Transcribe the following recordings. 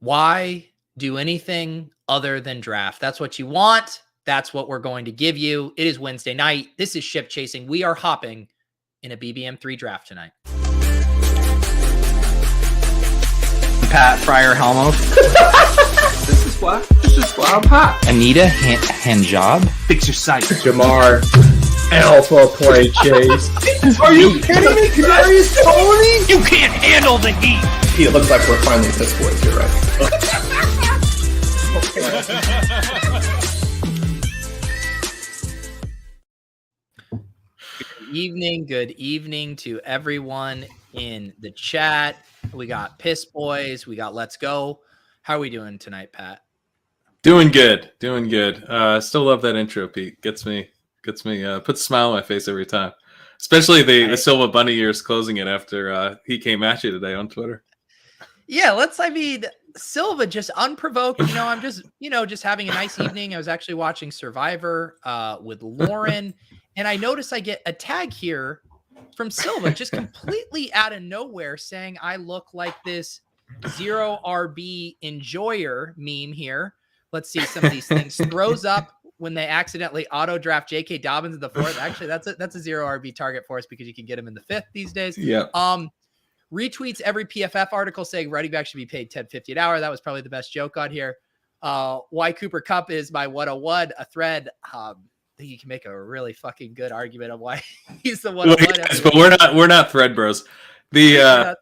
Why do anything other than draft? That's what you want. That's what we're going to give you. It is Wednesday night. This is Ship Chasing. We are hopping in a BBM3 draft tonight. Pat Fryer Helmo. This is why I'm hot. Anita hand job. Fix your sight. Jamar Alpha Play Chase. Are you kidding me? Kadarius Toney? You can't handle the heat. It looks like we're finally piss boys. You're right. Good evening to everyone in the chat. We got Piss Boys. We got Let's Go. How are we doing tonight, Pat? Doing good. Still love that intro, Pete. Gets me, puts a smile on my face every time. Especially the Silva Bunny years closing it after he came at you today on Twitter. Yeah, Silva just unprovoked. I'm just having a nice evening. I was actually watching Survivor with Lauren, and I noticed I get a tag here from Silva just completely out of nowhere saying I look like this zero RB enjoyer meme here. Let's see some of these things. Throws up when they accidentally auto draft J.K. Dobbins in the fourth. Actually, that's a zero RB target for us because you can get him in the fifth these days. Yeah. Retweets every PFF article saying running back should be paid $10.50 an hour. That was probably the best joke on here. Why Cooper Kupp is my 101, a thread. I think you can make a really fucking good argument of why he's the 101. Yes, but we're not thread bros. We talk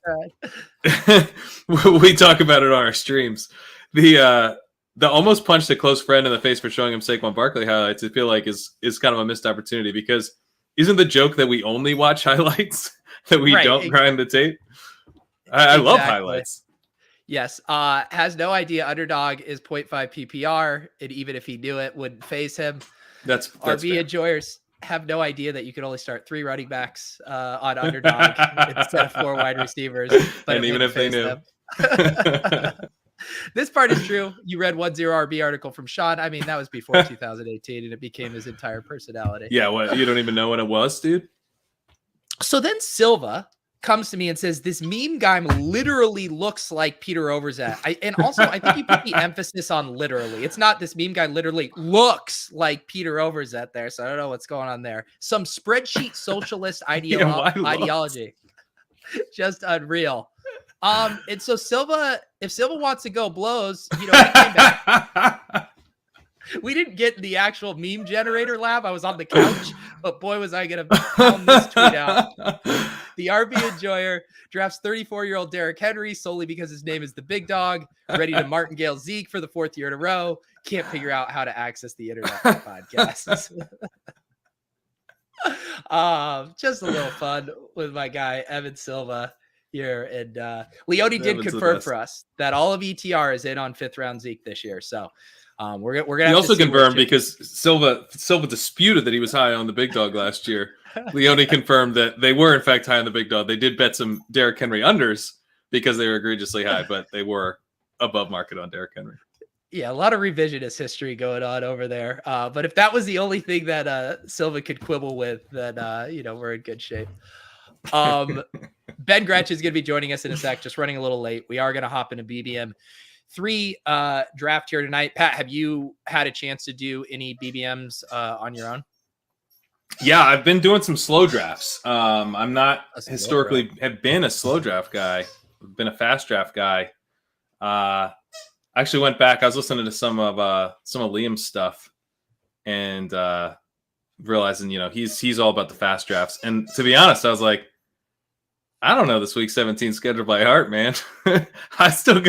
about it on our streams. The almost punched a close friend in the face for showing him Saquon Barkley highlights, I feel like is kind of a missed opportunity, because isn't the joke that we only watch highlights, that we don't grind the tape? I love highlights. Yes. Has no idea underdog is 0.5 PPR, and even if he knew it, wouldn't phase him. That's RB fair. Enjoyers have no idea that you can only start 3 running backs on underdog instead of 4 wide receivers. But and even if they knew. This part is true. You read 1-0 RB article from Sean. I mean, that was before 2018, and it became his entire personality. Yeah, what, you don't even know when it was, dude? So then Silva comes to me and says, this meme guy literally looks like Peter Overzet. And also, I think you put the emphasis on literally. It's not this meme guy literally looks like Peter Overzet there, so I don't know what's going on there. Some spreadsheet socialist ideology. Just unreal. And so Silva, if Silva wants to go blows, he came back. We didn't get the actual meme generator lab. I was on the couch, but boy, was I going to pound this tweet out. The RB enjoyer drafts 34-year-old Derrick Henry solely because his name is the big dog, ready to martingale Zeke for the 4th year in a row. Can't figure out how to access the internet for podcasts. Just a little fun with my guy, Evan Silva here. And Leone did confirm for us that all of ETR is in on 5th round Zeke this year. So we're gonna. He also confirmed, because Silva disputed that he was high on the big dog last year. Leone confirmed that they were in fact high on the big dog. They did bet some Derrick Henry unders because they were egregiously high, but they were above market on Derrick Henry. Yeah, a lot of revisionist history going on over there. But if that was the only thing that Silva could quibble with, then we're in good shape. Ben Gretch is going to be joining us in a sec, just running a little late. We are going to hop into BBM3 draft here tonight. Pat, have you had a chance to do any BBMs on your own? Yeah, I've been doing some slow drafts. I'm not historically have been a slow draft guy. I've been a fast draft guy. I actually went back. I was listening to some of Liam's stuff and realizing, he's all about the fast drafts. And to be honest, I was like, I don't know this week 17 schedule by heart, man. I still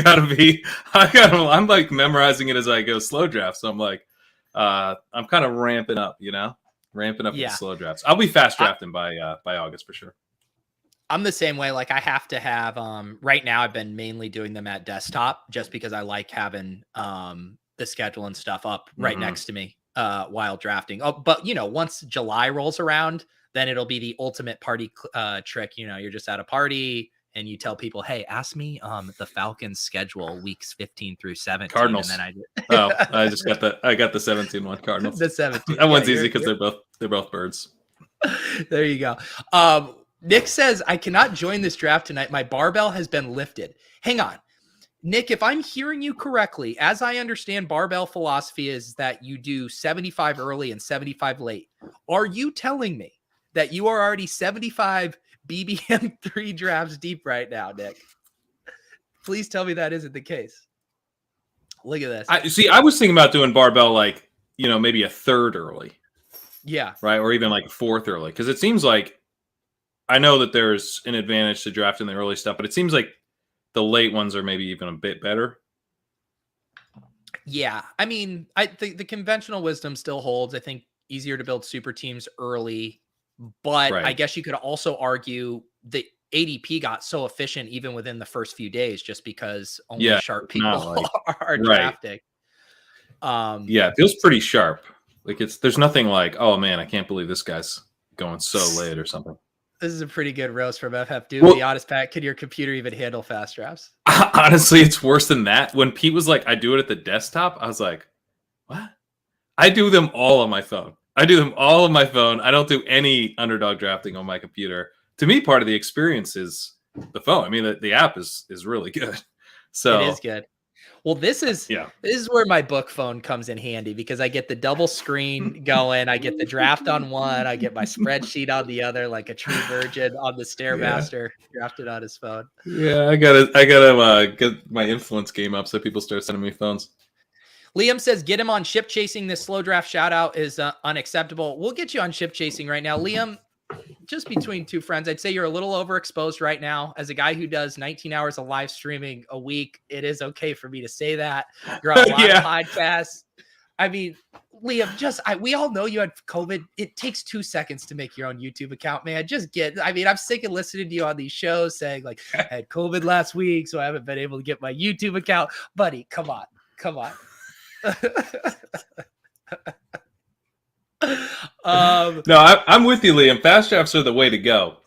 I'm like memorizing it as I go slow draft. So I'm like, I'm kind of ramping up, ramping up the slow drafts. I'll be fast drafting by August for sure. I'm the same way. Like, I have to have, right now I've been mainly doing them at desktop just because I like having the schedule and stuff up right next to me while drafting. Oh, but once July rolls around, then it'll be the ultimate party trick. You're just at a party and you tell people, hey, ask me the Falcons schedule weeks 15 through 17. Cardinals. And then I just got the 17 one, Cardinals. The 17. That one's easy because they're both birds. There you go. Nick says, I cannot join this draft tonight. My barbell has been lifted. Hang on. Nick, if I'm hearing you correctly, as I understand, barbell philosophy is that you do 75 early and 75 late. Are you telling me that you are already 75 BBM3 drafts deep right now, Nick? Please tell me that isn't the case. Look at this. I was thinking about doing barbell like, maybe a third early. Yeah. Right. Or even like a fourth early. Because it seems like, I know that there's an advantage to drafting the early stuff, but it seems like the late ones are maybe even a bit better. Yeah. I mean, I think the conventional wisdom still holds. I think easier to build super teams early, but Right. I guess you could also argue the ADP got so efficient even within the first few days, just because only sharp people are drafting. Yeah, it feels pretty sharp. Like there's nothing like, oh man, I can't believe this guy's going so late or something. This is a pretty good roast from FF Dude. Well, be honest, Pat, can your computer even handle fast drafts? Honestly, it's worse than that. When Pete was like, I do it at the desktop, I was like, what? I do them all on my phone. I don't do any underdog drafting on my computer. To me, part of the experience is the phone. I mean, the app is really good. So it is good. Well, this is where my book phone comes in handy, because I get the double screen going. I get the draft on one. I get my spreadsheet on the other, like a true virgin on the Stairmaster drafted on his phone. Yeah, I gotta get my influence game up so people start sending me phones. Liam says, get him on ship chasing. This slow draft shout out is unacceptable. We'll get you on ship chasing right now. Liam, just between two friends, I'd say you're a little overexposed right now. As a guy who does 19 hours of live streaming a week, it is okay for me to say that. You're on a lot of podcasts. I mean, Liam, we all know you had COVID. It takes 2 seconds to make your own YouTube account, man. I'm sick of listening to you on these shows saying like, I had COVID last week, so I haven't been able to get my YouTube account. Buddy, come on. No, I'm with you, Liam. Fast drafts are the way to go.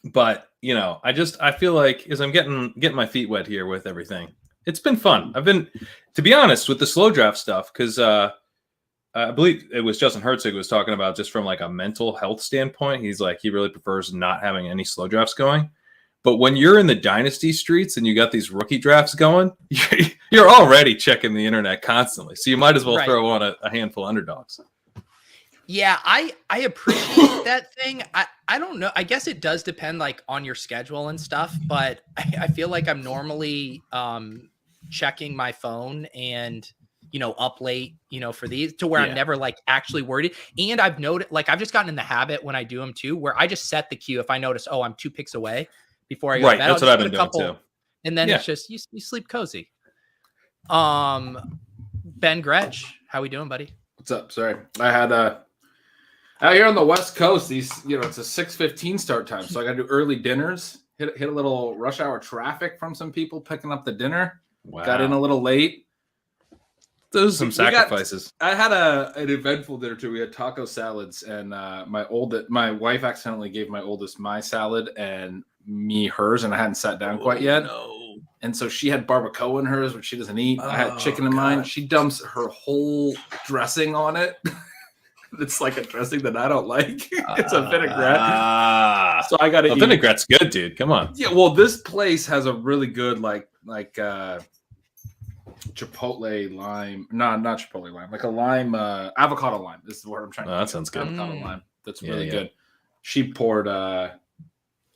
But I feel like as I'm getting my feet wet here with everything, it's been fun. I've been, to be honest, with the slow draft stuff, because I believe it was Justin Herzig was talking about just from like a mental health standpoint. He's like, he really prefers not having any slow drafts going. But when you're in the dynasty streets and you got these rookie drafts going, you're already checking the internet constantly. So you might as well throw on a handful of underdogs. Yeah, I appreciate that thing. I don't know. I guess it does depend like on your schedule and stuff, but I feel like I'm normally checking my phone and up late, for these, to where I'm never like actually worried. And I've noted, like, I've just gotten in the habit when I do them too, where I just set the queue. If I notice, I'm 2 picks away before I go to bed, that's what I've been doing too. And then it's just you sleep cozy. Ben Gretch, how we doing, buddy? What's up? Sorry, I had out here on the West Coast. These, it's a 6:15 start time, so I got to do early dinners. Hit a little rush hour traffic from some people picking up the dinner. Wow. Got in a little late. Those are some sacrifices. I had an eventful dinner too. We had taco salads, and my wife accidentally gave my oldest my salad and me hers, and I hadn't sat down quite yet. No. And so she had barbacoa in hers, which she doesn't eat. I had chicken in mine. She dumps her whole dressing on it. It's like a dressing that I don't like. It's a vinaigrette. So I got to eat. Vinaigrette's good, dude. Come on. Yeah, well, this place has a really good like chipotle lime. No, not chipotle lime. Like a lime, avocado lime. This is what I'm trying to that sounds good. Avocado lime. That's really good. She poured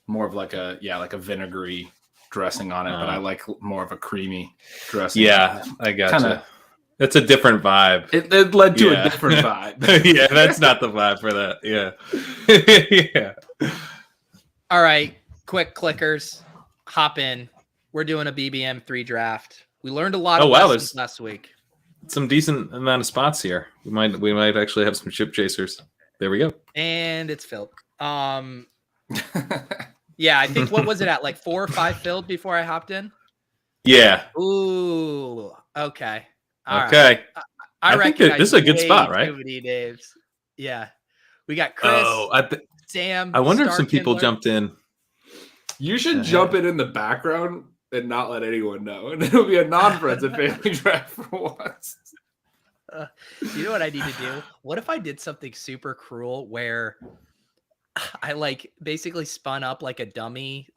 more of like a vinegary dressing on it, but I like more of a creamy dressing. Yeah, I gotcha. That's a different vibe. It led to a different vibe. Yeah, that's not the vibe for that. Yeah. Yeah. All right, quick clickers. Hop in. We're doing a BBM3 draft. We learned a lot of lessons last week. Some decent amount of spots here. We might actually have some ship chasers. There we go. And it's filled. Yeah, I think, what was it at? Like 4 or 5 filled before I hopped in? Yeah. Ooh, okay. Okay. Right. I think this is a good spot, right? Too many names. Yeah. We got Chris, Sam. I wonder if some people jumped in. You should jump in the background and not let anyone know. And it'll be a non-friends and family draft for once. You know what I need to do? What if I did something super cruel where I like basically spun up like a dummy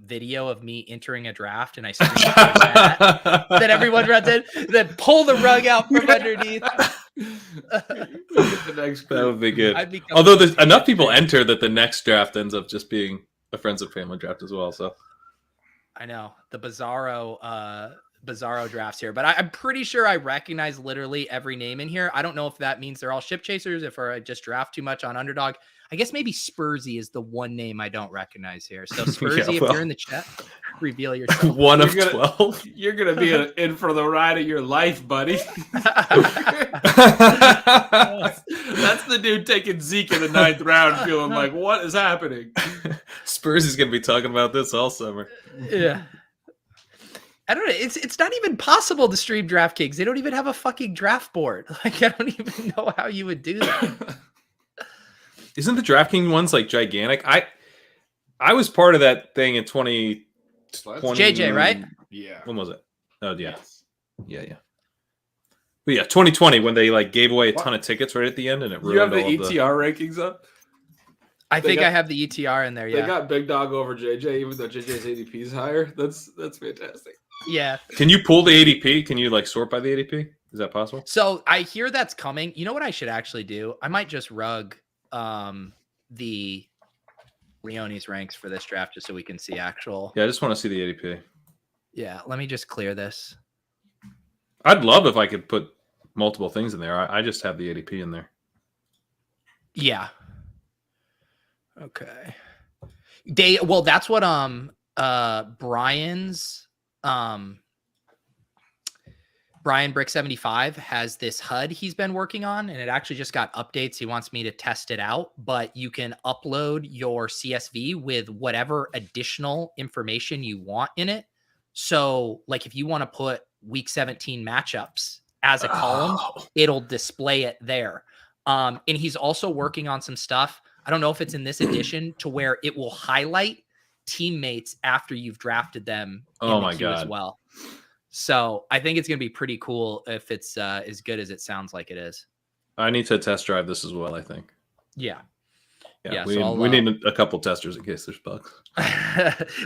video of me entering a draft, and I screenshot that. Then everyone runs in, then pull the rug out from underneath. That would be good. Although there's enough people enter that the next draft ends up just being a friends and family draft as well. So I know the bizarro drafts here, but I'm pretty sure I recognize literally every name in here. I don't know if that means they're all ship chasers, if I just draft too much on Underdog. I guess maybe Spursy is the one name I don't recognize here. So Spursy, if you're in the chat, reveal yourself. One of 12. You're gonna be in for the ride of your life, buddy. That's the dude taking Zeke in the 9th round, feeling like, what is happening? Spurs is gonna be talking about this all summer. Yeah. I don't know. It's not even possible to stream DraftKings. They don't even have a fucking draft board. Like, I don't even know how you would do that. Isn't the DraftKings ones like gigantic? I was part of that thing in 2020. JJ, right? Yeah. When was it? Oh yeah. Yes. Yeah. But yeah, 2020 when they like gave away a ton of tickets right at the end and it ruined You have the all ETR rankings up? I think I have the ETR in there. Yeah. They got Big Dog over JJ, even though JJ's ADP is higher. That's fantastic. Yeah. Can you pull the ADP? Can you like sort by the ADP? Is that possible? So I hear that's coming. You know what I should actually do? I might just rug the Leone's ranks for this draft just so we can see actual. Yeah, I just want to see the ADP. Yeah, let me just clear this. I'd love if I could put multiple things in there. I just have the ADP in there. Yeah. Okay. That's what Brian's Brian Brick 75 has this HUD he's been working on, and it actually just got updates. He wants me to test it out, but you can upload your CSV with whatever additional information you want in it. So like if you want to put week 17 matchups as a column, it'll display it there. And he's also working on some stuff. I don't know if it's in this edition to where it will highlight teammates after you've drafted them in the queue as well. So I think it's going to be pretty cool if it's as good as it sounds like it is. I need to test drive this as well, I think. Yeah. We need a couple testers in case there's bugs.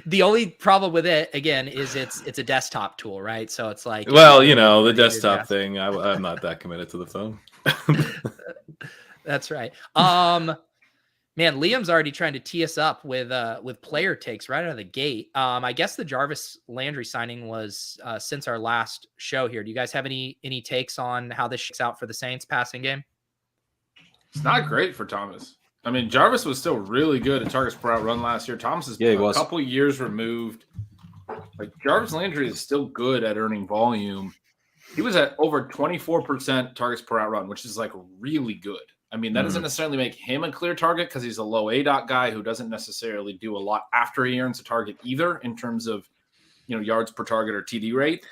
The only problem with it, again, is it's a desktop tool, right? So it's like... Well, the desktop thing, I'm not that committed to the phone. That's right. Man, Liam's already trying to tee us up with player takes right out of the gate. I guess the Jarvis Landry signing was since our last show here. Do you guys have any takes on how this shakes out for the Saints passing game? It's not great for Thomas. I mean, Jarvis was still really good at targets per out run last year. Thomas is a couple years removed. Like Jarvis Landry is still good at earning volume. He was at over 24% targets per out run, which is like really good. I mean, that doesn't necessarily make him a clear target because he's a low ADOT guy who doesn't necessarily do a lot after he earns a target either in terms of, yards per target or TD rate.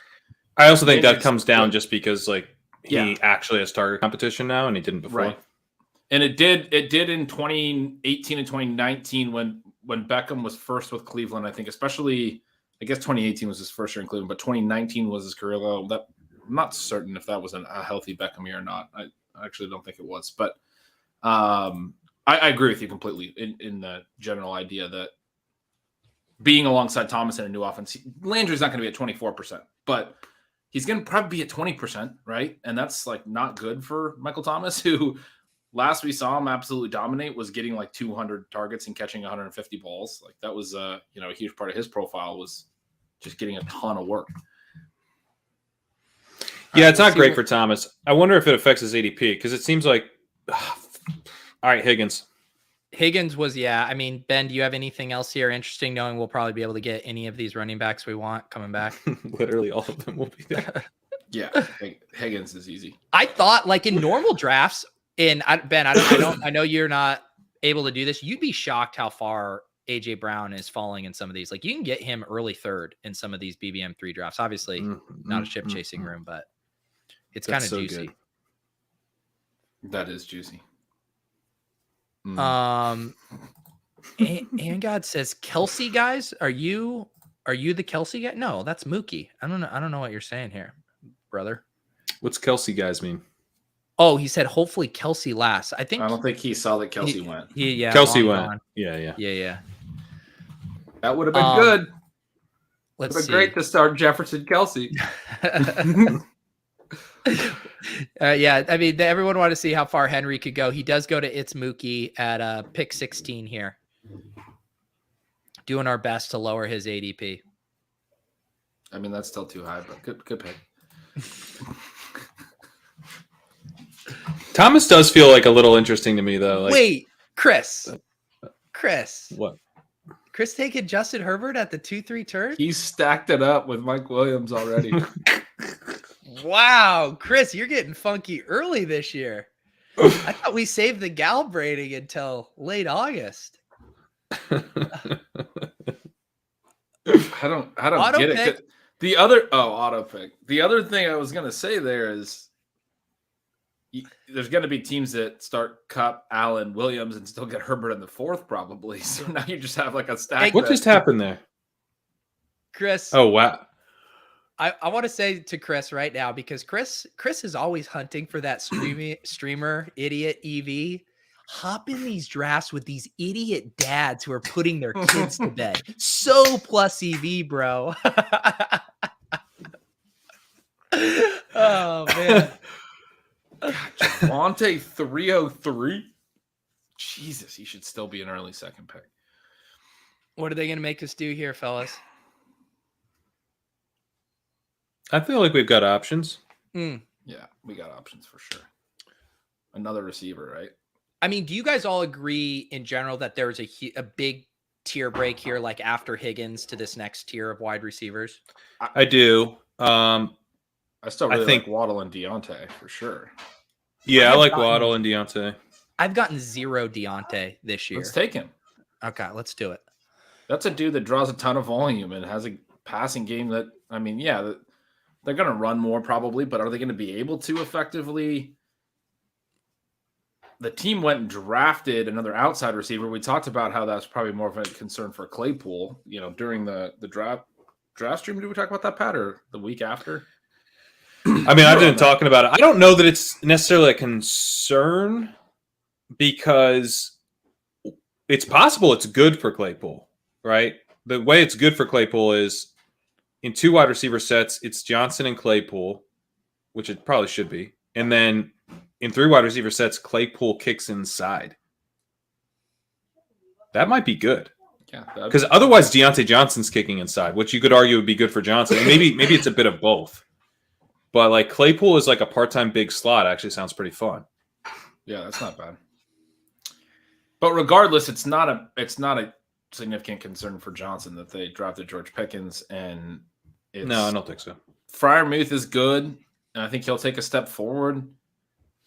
I also think that comes down just because he actually has target competition now and he didn't before. Right. And it did in 2018 and 2019 when Beckham was first with Cleveland, I think, especially, I guess 2018 was his first year in Cleveland, but 2019 was his career low. I'm not certain if that was a healthy Beckham year or not. I actually don't think it was, but I agree with you completely in the general idea that being alongside Thomas in a new offense, Landry's not going to be at 24%, but he's going to probably be at 20%, right? And that's like not good for Michael Thomas, who last we saw him absolutely dominate was getting like 200 targets and catching 150 balls. Like that was a huge part of his profile was just getting a ton of work. Yeah, it's not great for Thomas. I wonder if it affects his ADP because it seems like, all right, Higgins. Higgins was, I mean, Ben, do you have anything else here interesting knowing we'll probably be able to get any of these running backs we want coming back? Literally all of them will be there. Yeah, Higgins is easy. I thought like in normal drafts, Ben, I know you're not able to do this. You'd be shocked how far AJ Brown is falling in some of these. Like you can get him early third in some of these BBM3 drafts. Obviously not a chip chasing room, but it's kind of so juicy. Good. That is juicy. And God says, Kelsey guys, are you the Kelsey guy? No, that's Mookie. I don't know what you're saying here, brother. What's Kelsey guys mean? Oh, he said hopefully Kelsey last. I think I don't think he saw that Kelsey went. Yeah, Kelsey long went. gone. Yeah. That would have been good. Let's Would see. great to start Jefferson Kelsey. Yeah, I mean, everyone wanted to see how far Henry could go. He does go to It's Mookie at pick 16 here. Doing our best to lower his ADP. I mean, that's still too high, but good pick. Thomas does feel like a little interesting to me, though. Like, Wait, Chris. what? Chris taking Justin Herbert at the 2-3 turn? He's stacked it up with Mike Williams already. Wow, Chris, you're getting funky early this year. I thought we saved the Galbraithing until late August. I don't Auto get pick. it. The other auto pick. The other thing I was gonna say there is there's gonna be teams that start Cup, Allen, Williams, and still get Herbert in the 4th probably. So now you just have like a stack. What just happened there? Chris. Oh, wow. I want to say to Chris right now, because Chris is always hunting for that streamer idiot EV. Hop in these drafts with these idiot dads who are putting their kids to bed. So plus EV, bro. Oh man. Javonte 303. Jesus, he should still be an early 2nd pick. What are they going to make us do here, fellas? I feel like we've got options. Yeah, we got options for sure. Another receiver, right? I mean, do you guys all agree in general that there's a big tier break here, like after Higgins to this next tier of wide receivers? I do. I still really think like Waddle and Deontay for sure. Yeah, I like Waddle and Deontay. I've gotten 0 Deontay this year. Let's take him. Okay, let's do it. That's a dude that draws a ton of volume and has a passing game that, I mean, yeah, they're going to run more probably, but are they going to be able to effectively? The team went and drafted another outside receiver. We talked about how that's probably more of a concern for Claypool, during the draft stream. Did we talk about that, Pat, or the week after? I mean, I've been talking about it. I don't know that it's necessarily a concern because it's possible it's good for Claypool, right? The way it's good for Claypool is in 2 wide receiver sets, it's Johnson and Claypool, which it probably should be. And then in 3 wide receiver sets, Claypool kicks inside. That might be good. Yeah. Because otherwise Deontay Johnson's kicking inside, which you could argue would be good for Johnson. And maybe it's a bit of both. But like Claypool is like a part-time big slot actually sounds pretty fun. Yeah, that's not bad. But regardless, it's not a significant concern for Johnson that they drafted George Pickens, and no, I don't think so. Freiermuth is good, and I think he'll take a step forward.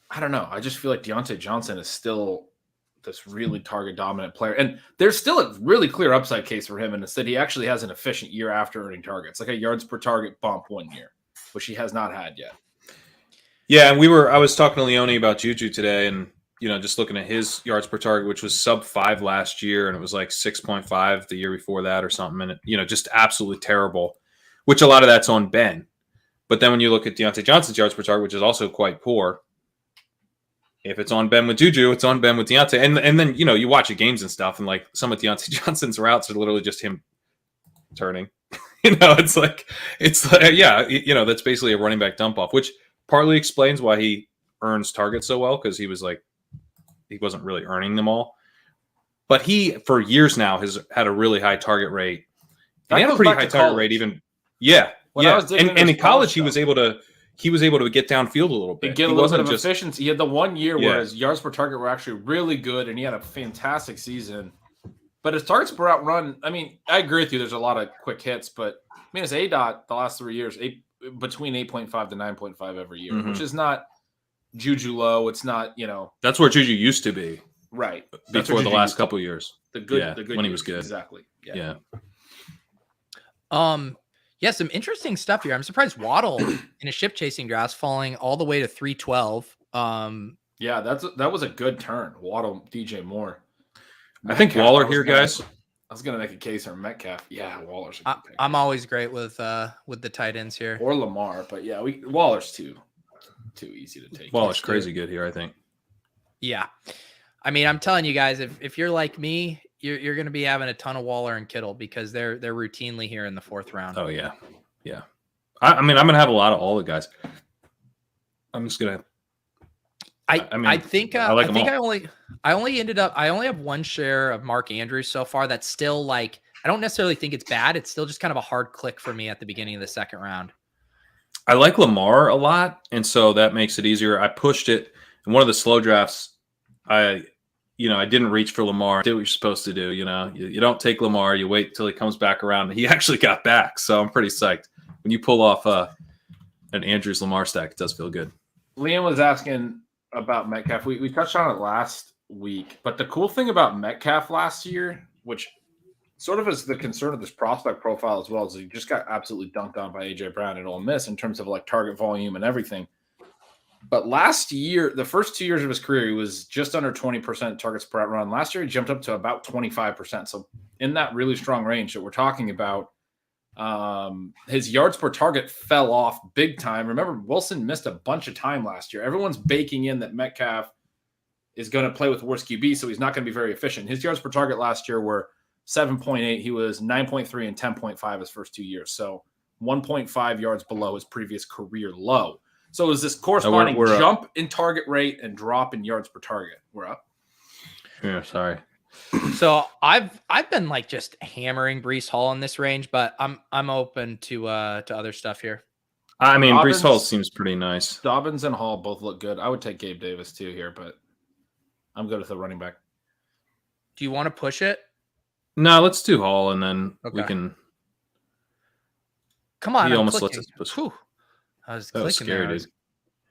I don't know. I just feel like Deontay Johnson is still this really target dominant player, and there's still a really clear upside case for him, and instead he actually has an efficient year after earning targets, like a yards per target bump 1 year, which he has not had yet. Yeah, and I was talking to Leone about Juju today, and just looking at his yards per target, which was sub 5 last year, and it was like 6.5 the year before that or something, and just absolutely terrible, which a lot of that's on Ben. But then when you look at Deontay Johnson's yards per target, which is also quite poor, if it's on Ben with Juju, it's on Ben with Deontay. And then, you watch the games and stuff, and like some of Deontay Johnson's routes are literally just him turning. It's like, yeah, that's basically a running back dump off, which partly explains why he earns targets so well, because he wasn't really earning them all. But he, for years now, has had a really high target rate. And he had a pretty high target rate even. Yeah. I was and in college, he was able to get downfield a little bit. Get a little bit of efficiency. He had the 1 year where his yards per target were actually really good, and he had a fantastic season. But his targets per out run, I mean, I agree with you. There's a lot of quick hits, but I mean, his ADOT the last 3 years, between 8.5 to 9.5 every year, which is not Juju low. It's not, That's where Juju used to be. Right. Before the last couple of years. The good when he was good. Exactly. Yeah. Yeah, some interesting stuff here. I'm surprised Waddle in a ship chasing draft falling all the way to 312. Yeah, that was a good turn. Waddle, DJ Moore. I think Waller here, guys. I was gonna make a case for Metcalf. Yeah, Waller's a good pick. I'm always great with the tight ends here. Or Lamar, but yeah, Waller's too. too easy to take. Waller's crazy good here, I think. Yeah. I mean, I'm telling you guys, if you're like me, you're going to be having a ton of Waller and Kittle because they're routinely here in the 4th round. Oh yeah. Yeah. I mean, I'm going to have a lot of all the guys. I'm just going to I think I only have one share of Mark Andrews so far. That's still like, I don't necessarily think it's bad. It's still just kind of a hard click for me at the beginning of the 2nd round. I like Lamar a lot, and so that makes it easier. I pushed it in one of the slow drafts. I didn't reach for Lamar. Did what you're supposed to do. You don't take Lamar. You wait till he comes back around. He actually got back, so I'm pretty psyched. When you pull off an Andrews Lamar stack, it does feel good. Liam was asking about Metcalf. We touched on it last week, but the cool thing about Metcalf last year, which sort of is the concern of this prospect profile as well, is he just got absolutely dunked on by A.J. Brown at Ole Miss in terms of like target volume and everything. But last year, the first 2 years of his career, he was just under 20% targets per run. Last year, he jumped up to about 25%. So in that really strong range that we're talking about, his yards per target fell off big time. Remember, Wilson missed a bunch of time last year. Everyone's baking in that Metcalf is going to play with worse QB, so he's not going to be very efficient. His yards per target last year were 7.8. He was 9.3 and 10.5 his first 2 years. So 1.5 yards below his previous career low. So it was this corresponding jump in target rate and drop in yards per target. We're up. Yeah, sorry. So I've been like just hammering Breece Hall in this range, but I'm open to other stuff here. I mean, Breece Hall seems pretty nice. Dobbins and Hall both look good. I would take Gabe Davis too here, but I'm good with the running back. Do you want to push it? No, let's do Hall, and then we can. Come on, he almost lets us push. Whew. I was that was clicking scary, there. I was dude.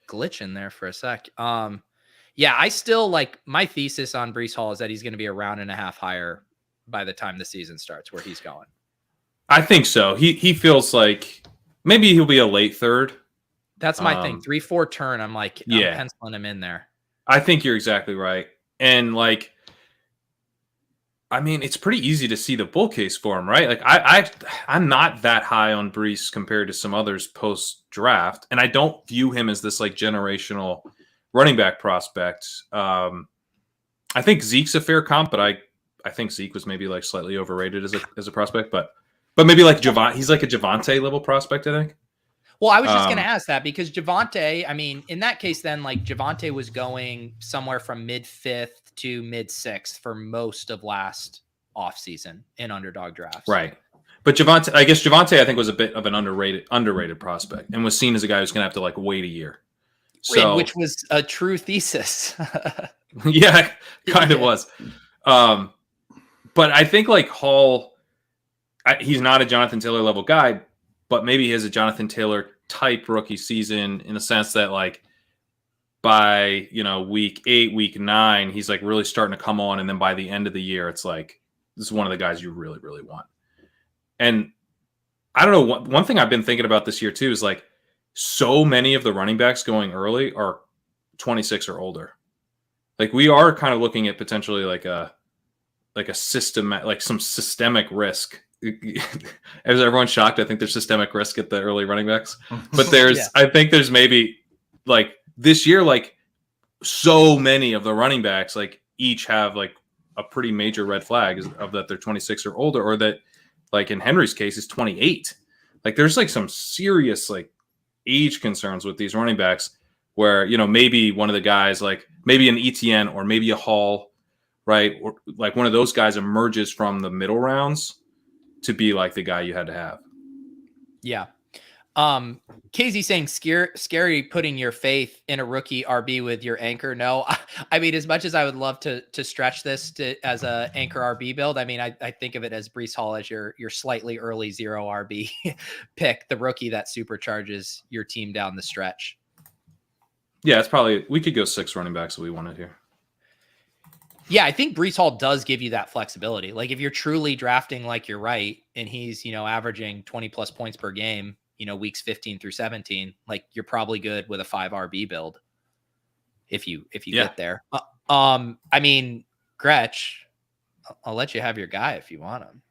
glitching there for a sec. Yeah, I still like my thesis on Breece Hall is that he's going to be a round and a half higher by the time the season starts where he's going. I think so. He feels like maybe he'll be a late third. That's my thing. 3-4 turn. I'm like, I'm penciling him in there. I think you're exactly right. And like, I mean, it's pretty easy to see the bull case for him, right? Like I'm not that high on Breece compared to some others post draft. And I don't view him as this like generational running back prospect. I think Zeke's a fair comp, but I think Zeke was maybe like slightly overrated as a prospect, but maybe like he's like a Javonte level prospect, I think. Well, I was just going to ask that because Javonte, I mean, in that case, then like Javonte was going somewhere from mid-5th to mid-6th for most of last offseason in underdog drafts. Right. But Javonte, I think was a bit of an underrated prospect and was seen as a guy who's going to have to like wait a year. So, which was a true thesis. Yeah, kind of was. But I think like Hall, he's not a Jonathan Taylor level guy, but maybe he has a Jonathan Taylor type rookie season in the sense that like by, week 8, week 9, he's like really starting to come on. And then by the end of the year, it's like, this is one of the guys you really, really want. And I don't know, one thing I've been thinking about this year too is like so many of the running backs going early are 26 or older. Like we are kind of looking at potentially like a system, like some systemic risk. Is everyone shocked? I think there's systemic risk at the early running backs, but I think there's maybe like this year, like so many of the running backs, like each have like a pretty major red flag of that they're 26 or older, or that like in Henry's case is 28. Like there's like some serious like age concerns with these running backs where, maybe one of the guys, like maybe an ETN or maybe a Hall, right? Or like one of those guys emerges from the middle rounds to be like the guy you had to have. Yeah. Casey saying scary putting your faith in a rookie RB with your anchor. No, I mean, as much as I would love to stretch this as a anchor RB build, I mean, I think of it as Breece Hall as your slightly early 0 RB pick, the rookie that supercharges your team down the stretch. Yeah, it's probably, we could go 6 running backs if we wanted here. Yeah, I think Breece Hall does give you that flexibility. Like if you're truly drafting like you're right, and he's, averaging 20 plus points per game, weeks 15 through 17, like you're probably good with a 5 RB build. If you get there. I mean, Gretch, I'll let you have your guy if you want him.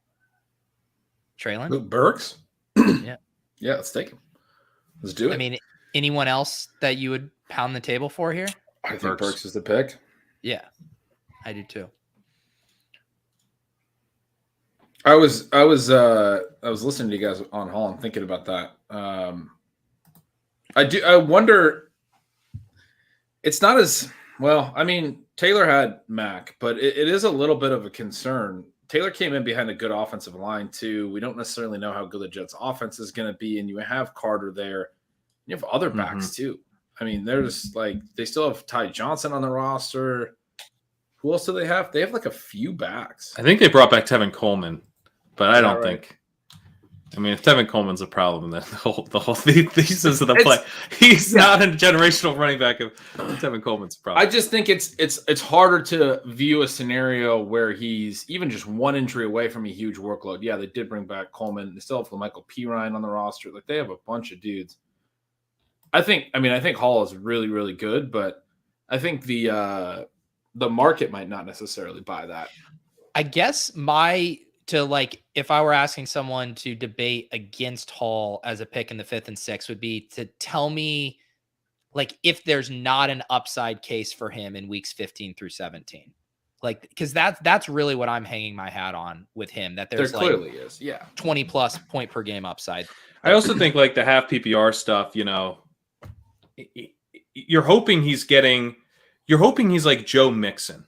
Traylon? Burks? Yeah. Yeah, let's take him. Let's do it. I mean, anyone else that you would pound the table for here? I think Burks. Burks is the pick. Yeah, I do too. I was listening to you guys on Hall and thinking about that. I wonder. It's not as well. I mean, Taylor had Mac, but it is a little bit of a concern. Taylor came in behind a good offensive line too. We don't necessarily know how good the Jets' offense is going to be, and you have Carter there. You have other backs too. I mean, there's they still have Ty Johnson on the roster. Who else do they have? They have like a few backs. I think they brought back Tevin Coleman, but I don't right? think. I mean, if Tevin Coleman's a problem, then the whole thesis of the play. He's not a generational running back. If Tevin Coleman's a problem. I just think it's harder to view a scenario where he's even just one injury away from a huge workload. Yeah, they did bring back Coleman. They still have Michael Pirine on the roster. Like they have a bunch of dudes. I think Hall is really, really good, but I think the market might not necessarily buy that. I guess if I were asking someone to debate against Hall as a pick in the 5th and 6th would be to tell me if there's not an upside case for him in weeks 15 through 17, because that's really what I'm hanging my hat on with him, that there clearly is. Yeah. 20 plus point per game upside. I also think the half PPR stuff, you're hoping he's like Joe Mixon.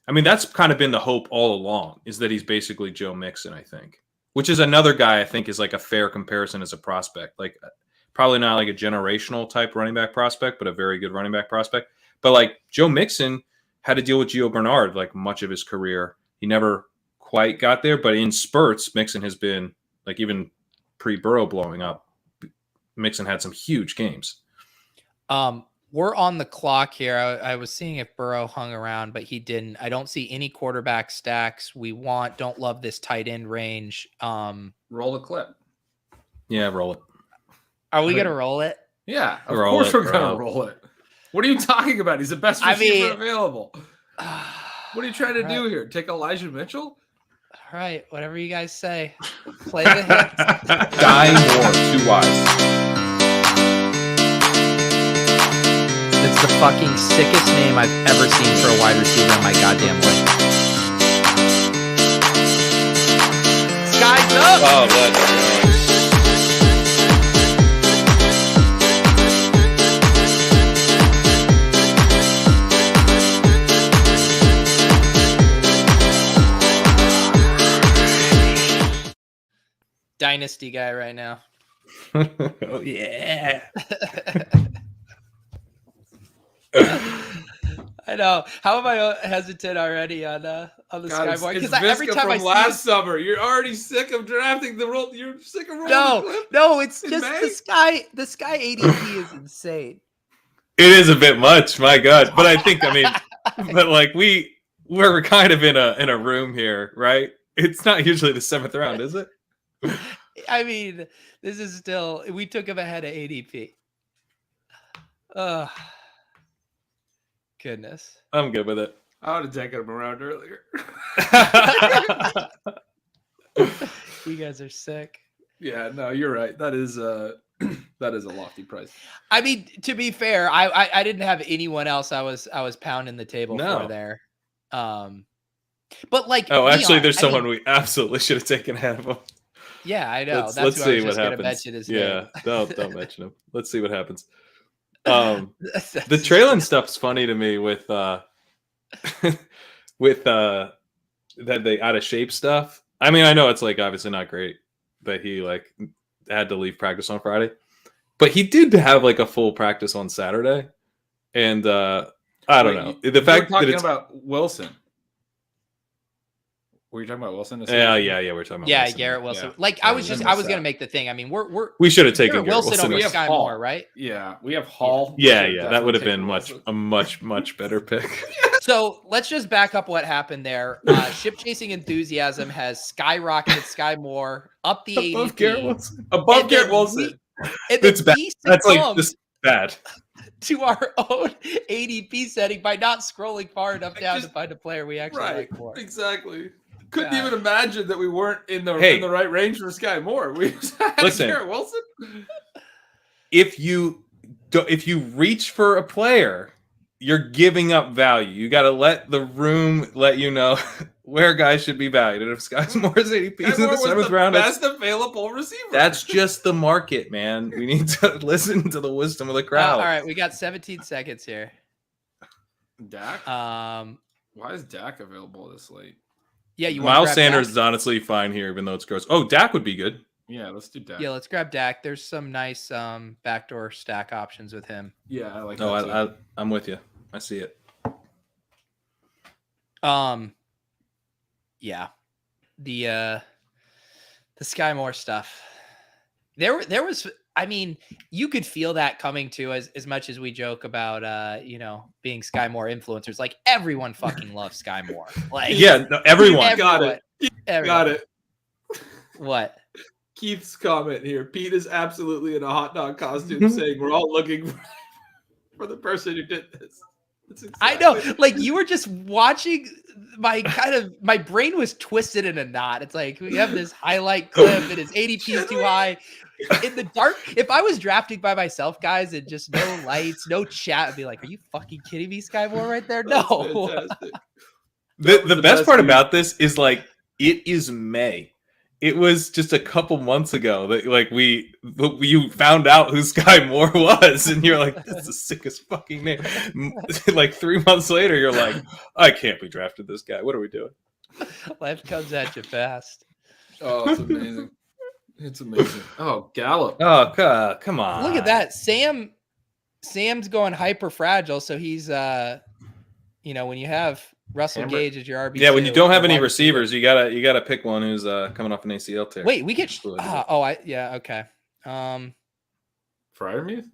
I mean, that's kind of been the hope all along, is that he's basically Joe Mixon, I think, which is another guy I think is a fair comparison as a prospect. Probably not a generational type running back prospect, but a very good running back prospect. But Joe Mixon had to deal with Gio Bernard much of his career. He never quite got there, but in spurts, Mixon has been even pre-Burrow blowing up. Mixon had some huge games. We're on the clock here. I was seeing if Burrow hung around, but he didn't. I don't see any quarterback stacks. Don't love this tight end range. Roll the clip. Yeah, roll it. Are we going to roll it? Yeah, of course we're going to roll it. What are you talking about? He's the best receiver available. What are you trying to do here? Take Elijah Mitchell? All right, whatever you guys say. Play the hits. Skyy Moore, 2 wise. It's the fucking sickest name I've ever seen for a wide receiver in my goddamn life. Skyy's up! Oh, that's Dynasty guy right now. oh, yeah. I know. How am I hesitant already on the Skyy boy? Because every time from last summer, you're already sick of drafting the roll. You're sick of rolling. No, it's just the Skyy ADP is insane. It is a bit much, my God. But I think, but we're kind of in a room here, right? It's not usually the 7th round, is it? I mean, this is still. We took him ahead of ADP. Goodness. I'm good with it. I would have taken him around earlier. You guys are sick. Yeah, no, you're right. That is a lofty price. I mean, to be fair, I didn't have anyone else I was pounding the table for there. But actually, there's someone we absolutely should have taken ahead of him. Yeah, I know. Let's see what happens. Mention his name. Don't mention him. Let's see what happens. The Traylon stuff's funny to me with that they out of shape stuff. I mean, I know it's obviously not great that he had to leave practice on Friday, but he did have a full practice on Saturday, and I don't know the fact that it's about Wilson. Were you talking about Wilson? Yeah. We're talking about Wilson. Garrett Wilson. Yeah. I was going to make the thing. I mean, we should have taken Garrett Wilson over Skyy Moore, right? Yeah, we have Hall. Yeah, that would have been a much better pick. So let's just back up what happened there. Ship chasing enthusiasm has skyrocketed Skyy Moore up the ADP. Above Garrett Wilson. It's bad. That's just bad. To our own ADP setting by not scrolling far enough down to find a player we actually like more. Exactly. Couldn't even imagine that we weren't in the right range for Skyy Moore. We had listen, Garrett Wilson. If you if you reach for a player, you're giving up value. You got to let the room let you know where guys should be valued. And if Skyy Moore's ADP is in the 7th round, best available receiver. That's just the market, man. We need to listen to the wisdom of the crowd. All right, we got 17 seconds here. Dak? Why is Dak available this late? Yeah, you Miles Sanders is honestly fine here, even though it's gross. Oh, Dak would be good. Yeah, let's do Dak. Yeah, let's grab Dak. There's some nice backdoor stack options with him. Yeah, I like that. Too. I'm with you. I see it. Yeah. The Skyy Moore stuff. There was, I mean, you could feel that coming too, as much as we joke about being Skyy Moore influencers. Like, everyone fucking loves Skyy Moore. Like, yeah, no, everyone got it. Got it. What? Keith's comment here. Pete is absolutely in a hot dog costume saying we're all looking for the person who did this. I know. Like, you were just watching my brain was twisted in a knot. It's like, we have this highlight clip and his ADP is too high. In the dark, if I was drafting by myself, guys, and just no lights, no chat, I'd be like, are you fucking kidding me, Skyy Moore right there? No. The best part about this is, like, it is May. It was just a couple months ago that, like, you found out who Skyy Moore was, and you're like, "That's the sickest fucking name." Like 3 months later, you're like, "I can't be drafted this guy. What are we doing?" Life comes at you fast. Oh, it's amazing! It's amazing. Oh, Gallup. Oh, come on! Look at that, Sam's going hyper fragile, so he's when you have Russell Gage as your RB. Yeah, when you don't have any receivers, you gotta pick one who's coming off an ACL tear. Wait, we get okay. Fryermuth?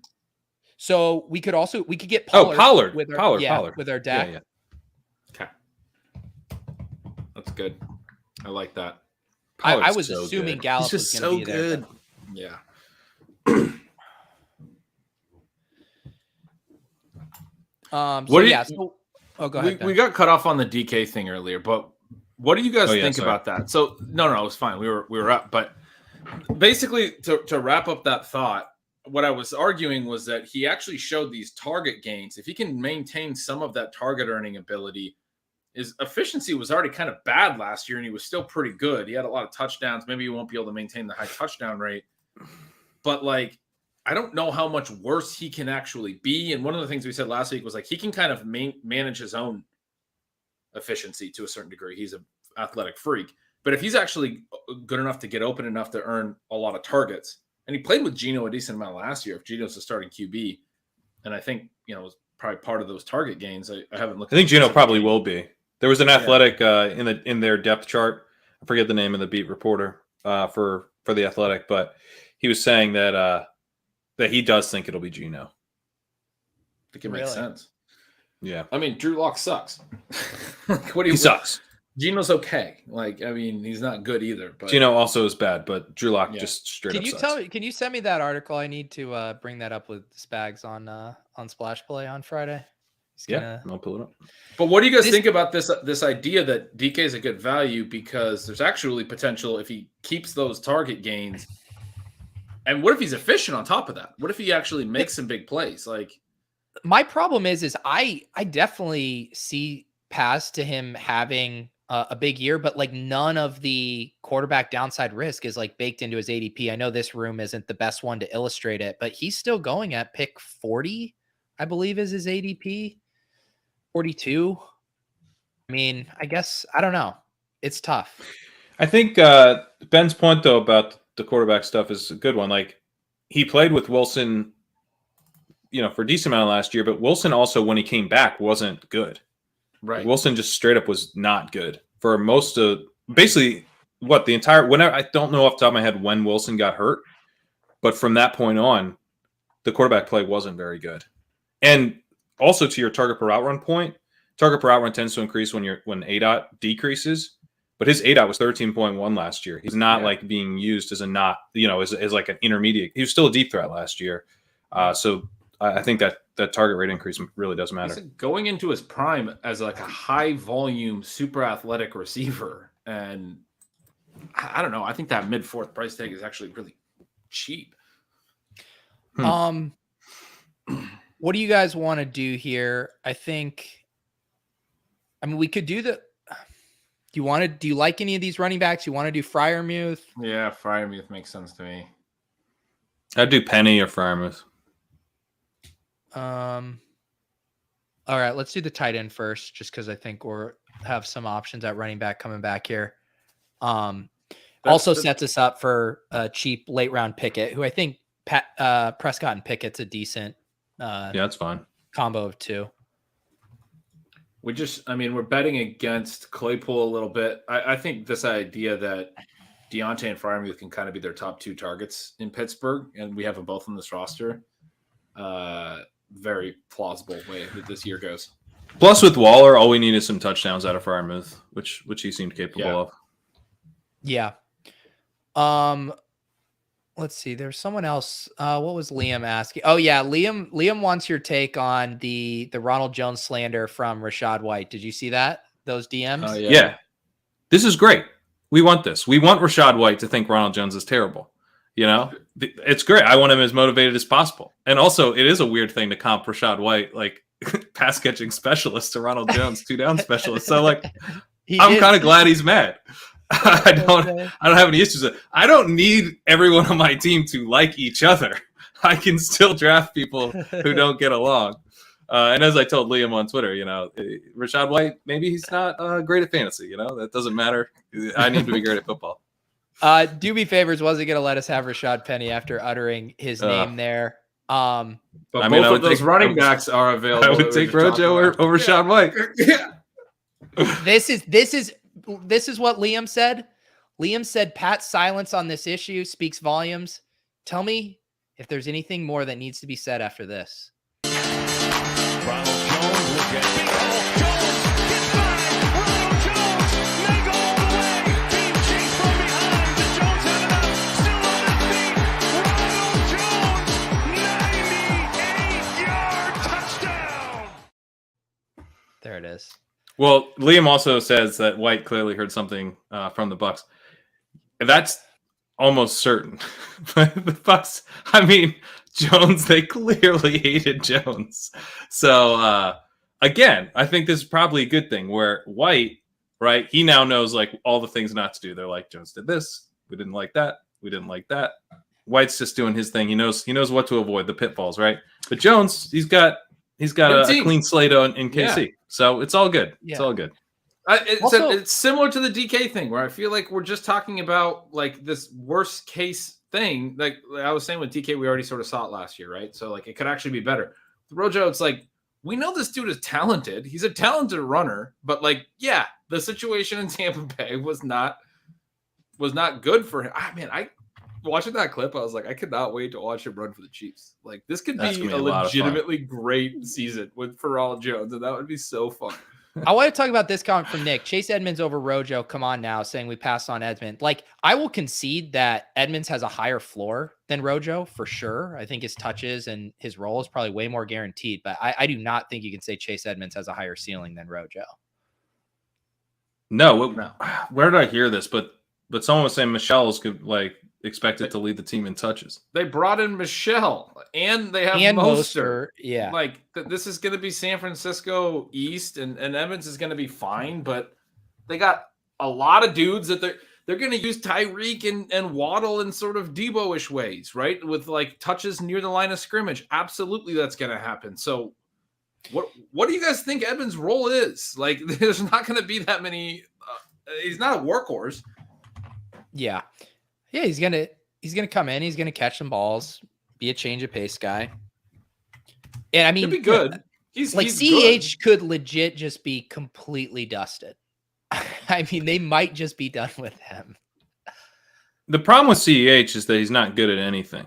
So we could get Pollard. Pollard with our Dak. Yeah. Okay, that's good. I like that. I was assuming Gallup was going to be there. But... Yeah. Oh, go ahead. We got cut off on the DK thing earlier, but what do you guys think about that? So no, it was fine. We were up, but basically to wrap up that thought, what I was arguing was that he actually showed these target gains. If he can maintain some of that target earning ability, his efficiency was already kind of bad last year, and he was still pretty good. He had a lot of touchdowns. Maybe he won't be able to maintain the high touchdown rate, but like, I don't know how much worse he can actually be. And one of the things we said last week was like, he can kind of manage his own efficiency to a certain degree. He's an athletic freak, but if he's actually good enough to get open enough to earn a lot of targets, and he played with Geno a decent amount last year, if Geno's the starting QB, and I think, was probably part of those target gains. I haven't looked. I think Geno probably will be. There was an athletic in their depth chart. I forget the name of the beat reporter for the Athletic, but he was saying that he does think it'll be Geno. I think it makes sense. Yeah. I mean, Drew Lock sucks. He sucks. Geno's okay. Like, I mean, he's not good either. But Geno also is bad, but Drew Lock just straight up sucks. Can you send me that article? I need to bring that up with Spags on Splash Play on Friday. I'll pull it up. But what do you guys think about this idea that DK is a good value, because there's actually potential if he keeps those target gains? And what if he's efficient on top of that? What if he actually makes some big plays? Like, my problem is I definitely see paths to him having a big year, but like none of the quarterback downside risk is like baked into his ADP. I know this room isn't the best one to illustrate it, but he's still going at pick 40, I believe is his ADP. 42. I mean, I guess, I don't know. It's tough. I think Ben's point, though, about the quarterback stuff is a good one. Like, he played with Wilson, for a decent amount last year, but Wilson also, when he came back, wasn't good. Right. Like, Wilson just straight up was not good for most of basically whenever. I don't know off the top of my head when Wilson got hurt, but from that point on, the quarterback play wasn't very good. And also, to your target per route run point, target per route run tends to increase when ADOT decreases. But his ADOT was 13.1 last year. He's not like being used as as like an intermediate. He was still a deep threat last year. So I think that target rate increase really does matter. He's going into his prime as like a high volume, super athletic receiver. And I don't know. I think that mid-4th price tag is actually really cheap. What do you guys want to do here? I mean, we could do the. Do you like any of these running backs? You want to do Freiermuth? Yeah, Freiermuth makes sense to me. I'd do Penny or Freiermuth. All right, let's do the tight end first, just because I think we'll have some options at running back coming back here. Sets us up for a cheap late round Pickett, who I think Prescott and Pickett's a decent that's fine combo of two. We're betting against Claypool a little bit. I think this idea that Deontay and Freiermuth can kind of be their top two targets in Pittsburgh, and we have them both on this roster. Very plausible way that this year goes. Plus, with Waller, all we need is some touchdowns out of Freiermuth, which he seemed capable of. Yeah. Let's see. There's someone else. What was Liam asking? Oh yeah, Liam wants your take on the Ronald Jones slander from Rachaad White. Did you see that? Those DMs? Yeah. This is great. We want this. We want Rachaad White to think Ronald Jones is terrible. You know, it's great. I want him as motivated as possible. And also, it is a weird thing to comp Rachaad White, like pass catching specialist, to Ronald Jones, 2-down specialist. So, like, I'm kind of glad he's mad. I don't have any issues with it. I don't need everyone on my team to like each other. I can still draft people who don't get along. And as I told Liam on Twitter, you know, Rachaad White, maybe he's not great at fantasy. You know, that doesn't matter. I need to be great at football. Doobie Favors wasn't going to let us have Rashad Penny after uttering his name there. But both of those running backs are available. I would take Rojo over Rachaad White. Yeah. This is what Liam said. Liam said Pat's silence on this issue speaks volumes. Tell me if there's anything more that needs to be said after this. Ronald Jones will get Big Hole. Jones gets by. Ronald Jones may go all the way. Being chased from behind. The Jones have it up. Still on his feet. Ronald Jones, 98-yard touchdown. There it is. Well, Liam also says that White clearly heard something from the Bucs. That's almost certain. The Bucs, I mean, Jones, they clearly hated Jones. So, again, I think this is probably a good thing where White, right, he now knows, like, all the things not to do. They're like, Jones did this. We didn't like that. We didn't like that. White's just doing his thing. He knows what to avoid, the pitfalls, right? But Jones, he's got a clean slate in KC. Yeah. So it's all good. Yeah. It's all good. It's similar to the DK thing where I feel like we're just talking about like this worst case thing. Like I was saying with DK, we already sort of saw it last year, right? So like it could actually be better. With Rojo, it's like we know this dude is talented. He's a talented runner, but like, yeah, the situation in Tampa Bay was not good for him. I watching that clip, I was like, I could not wait to watch him run for the Chiefs. Like this could be a legitimately great season for Ronald Jones, and that would be so fun. I want to talk about this comment from Nick. Chase Edmonds over Rojo. Come on now, saying we passed on Edmonds. Like I will concede that Edmonds has a higher floor than Rojo for sure. I think his touches and his role is probably way more guaranteed, but I do not think you can say Chase Edmonds has a higher ceiling than Rojo. No. Where did I hear this? But someone was saying Michelle's could like expected to lead the team in touches. They brought in Michelle and they have Mostert. Yeah. Like this is going to be San Francisco East and Evans is going to be fine, but they got a lot of dudes that they're going to use Tyreek and Waddle in sort of Debo-ish ways, right? With like touches near the line of scrimmage. Absolutely. That's going to happen. So what do you guys think Evans' role is? Like there's not going to be that many. He's not a workhorse. Yeah. Yeah, he's gonna come in. He's gonna catch some balls, be a change of pace guy. And I mean, he'll be good. He's CEH could legit just be completely dusted. I mean, they might just be done with him. The problem with CEH is that he's not good at anything.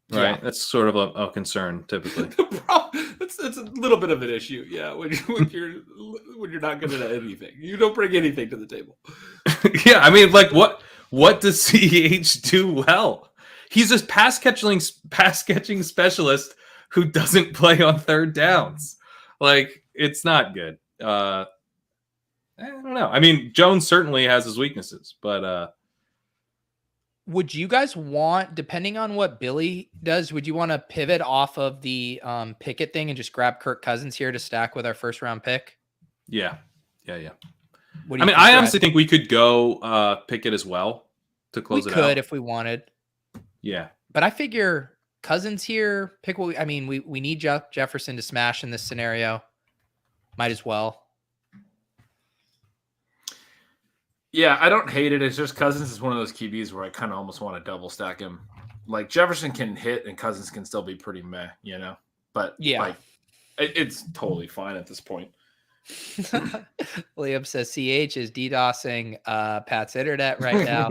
Right, yeah. That's sort of a concern typically. It's a little bit of an issue, yeah. When you're not good at anything, you don't bring anything to the table. Yeah, I mean, like what does CEH do well? He's a pass catching specialist who doesn't play on third downs. Like it's not good. I don't know. I mean, Jones certainly has his weaknesses, but Would you guys want, depending on what Billy does, would you want to pivot off of the Pickett thing and just grab Kirk Cousins here to stack with our first round pick? Yeah. What do you I mean, think, I Brad? honestly think we could go Pickett as well to close We it out. could if we wanted, Yeah. but I figure Cousins here. Pick what I mean. We need Jefferson to smash in this scenario. Might as well. Yeah, I don't hate it. It's just Cousins is one of those QBs where I kind of almost want to double stack him. Like Jefferson can hit and Cousins can still be pretty meh, you know? But Yeah. like it's totally fine at this point. Liam says CH is DDoSing Pat's internet right now.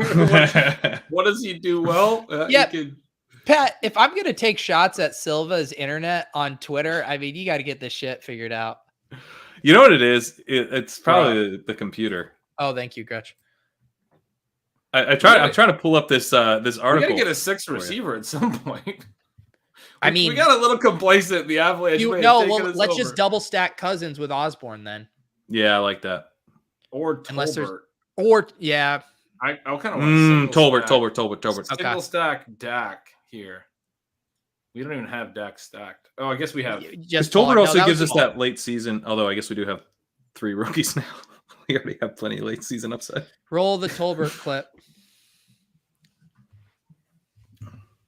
What does he do well? Yeah. He could, Pat, if I'm going to take shots at Silva's internet on Twitter, I mean, you got to get this shit figured out. You know what it is? It's probably the computer. Oh, thank you, Gretch. I'm trying to pull up this this we article. gotta get a sixth receiver at some point. I mean, we got a little complacent. The Avalanche. Let's just double stack Cousins with Osborne then. Yeah, I like that. or Unless there's- Tolbert. Or yeah, I kind of want Tolbert. Single stack Dak here. We don't even have Dak stacked. Oh, I guess we have. Because Paul. Tolbert No, also that gives was us that late season. Although I guess we do have 3 rookies now. We already have plenty of late season upside. Roll the Tolbert clip.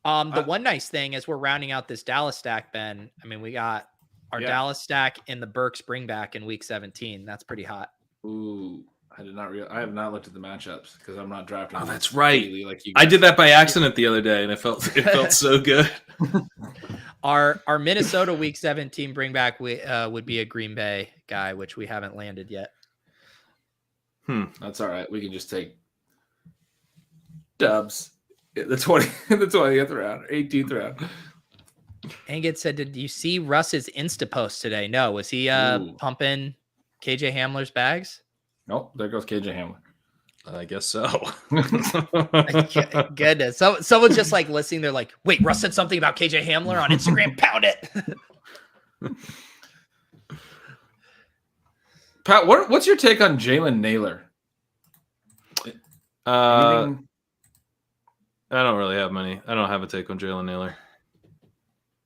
The one nice thing as we're rounding out this Dallas stack, Ben. I mean, we got our Dallas stack and the Burks bring back in week 17. That's pretty hot. Ooh, I did not I have not looked at the matchups because I'm not drafting. Oh, that's right. daily like you I guys. did that by accident the other day, and it felt so good. Our Minnesota week 17 bring back would be a Green Bay guy, which we haven't landed yet. That's all right. We can just take Doubs. The 20th round, 18th round. Angus said, "Did you see Russ's Insta post today?" No, was he Ooh. pumping KJ Hamler's bags? Nope, there goes KJ Hamler. I guess so. Goodness, so someone's just like listening. They're like, "Wait, Russ said something about KJ Hamler on Instagram. Pound it." Pat, what's your take on Jalen Naylor? Anything- I don't really have many. I don't have a take on Jalen Naylor.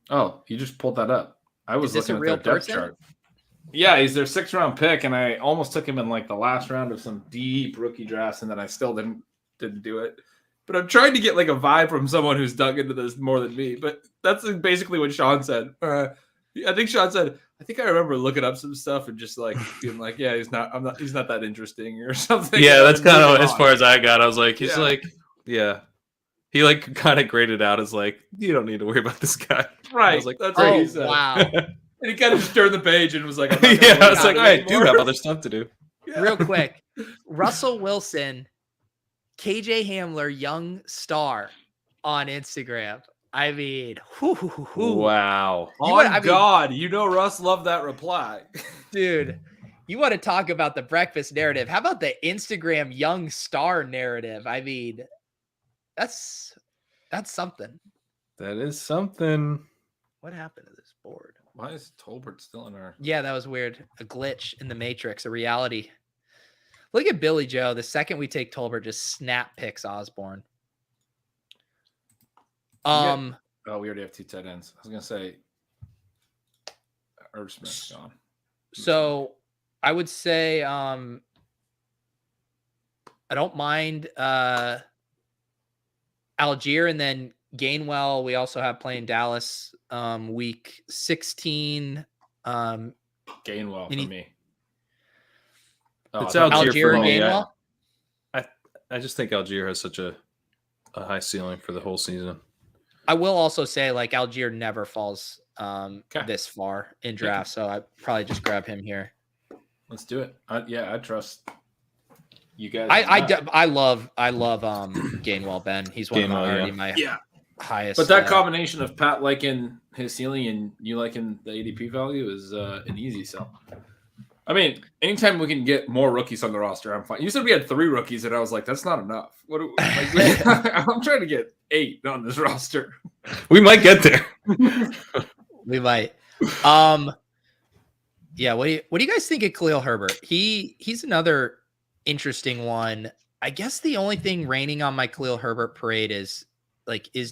Oh, you just pulled that up. I was Is this looking a at real their depth person? chart. Yeah, he's their 6th round pick, and I almost took him in like the last round of some deep rookie drafts, and then I still didn't do it. But I'm trying to get like a vibe from someone who's dug into this more than me. But that's basically what Sean said. I think Sean said, I think I remember looking up some stuff and just like being like, yeah, he's not that interesting or something. Yeah, that's kind of Moving as on. far as I got. I was like, he's Yeah. like, yeah. He like kind of graded out as like, you don't need to worry about this guy. Right. I was like, That's what Oh he said. wow! And he kind of just turned the page and was like, I'm not yeah, gonna I was worry like, about I it do anymore. have other stuff to do. Yeah. Real quick, Russell Wilson, KJ Hamler, young star on Instagram. I mean, Wow. Oh, You wanna- I mean- God. You know Russ loved that reply. dude, you want to talk about the breakfast narrative? How about the Instagram young star narrative? I mean, that's something. That is something. What happened to this board? Why is Tolbert still in our... Yeah, that was weird. A glitch in the matrix, a reality. Look at Billy Joe. The second we take Tolbert, just snap picks Osborne. Oh, we already have 2 tight ends. I was going to say Irv Smith's gone. So I would say I don't mind Algier, and then Gainwell. We also have playing Dallas week 16. Gainwell for Any- me. It's I thought- Algier for and me, Gainwell. I just think Algier has such a high ceiling for the whole season. I will also say like Algier never falls Okay. this far in draft, so I probably just grab him here. Let's do it. I trust you guys. I love Gainwell, Ben. He's one of Gainwell, already yeah. my Yeah. highest. But that combination of Pat liking his ceiling and you liking the ADP value is an easy sell. I mean, anytime we can get more rookies on the roster, I'm fine. You said we had 3 rookies, and I was like, that's not enough. I'm trying to get 8 on this roster. We might get there. we might. Yeah. What do you guys think of Khalil Herbert? He's another interesting one. I guess the only thing raining on my Khalil Herbert parade is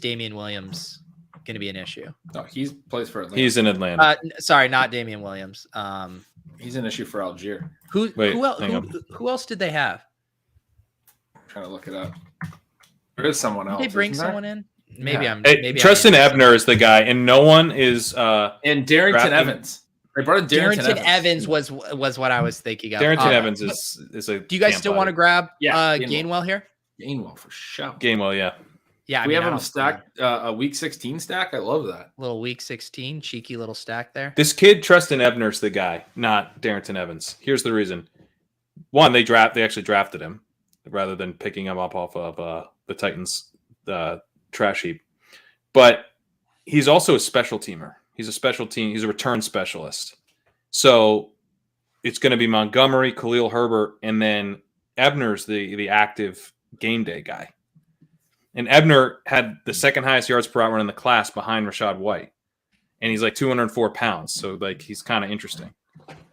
Damian Williams going to be an issue? No, he plays for Atlanta. He's in Atlanta. Sorry, not Damian Williams. He's an issue for Algier. Who else did they have? I'm trying to look it up. There is someone else. Did they bring isn't there? someone in? Maybe Yeah. I'm. Hey, Maybe Tristan I'm Ebner is the guy, and no one is. And Darrington drafting- Evans. They brought in Darrington Evans was what I was thinking of. Darrington Evans is a. Do you guys still want to grab Gainwell. Gainwell here? Gainwell for sure. Gainwell, yeah. Yeah, We have him stacked a week 16 stack. I love that. Little week 16, cheeky little stack there. This kid, Tristan Ebner's the guy, not Darrington Evans. Here's the reason: one, they actually drafted him rather than picking him up off of the Titans trash heap. But he's also a special teamer. He's a return specialist. So it's going to be Montgomery, Khalil Herbert, and then Ebner's the active game day guy. And Ebner had the second highest yards per out run in the class behind Rachaad White. And he's like 204 pounds. So like he's kind of interesting.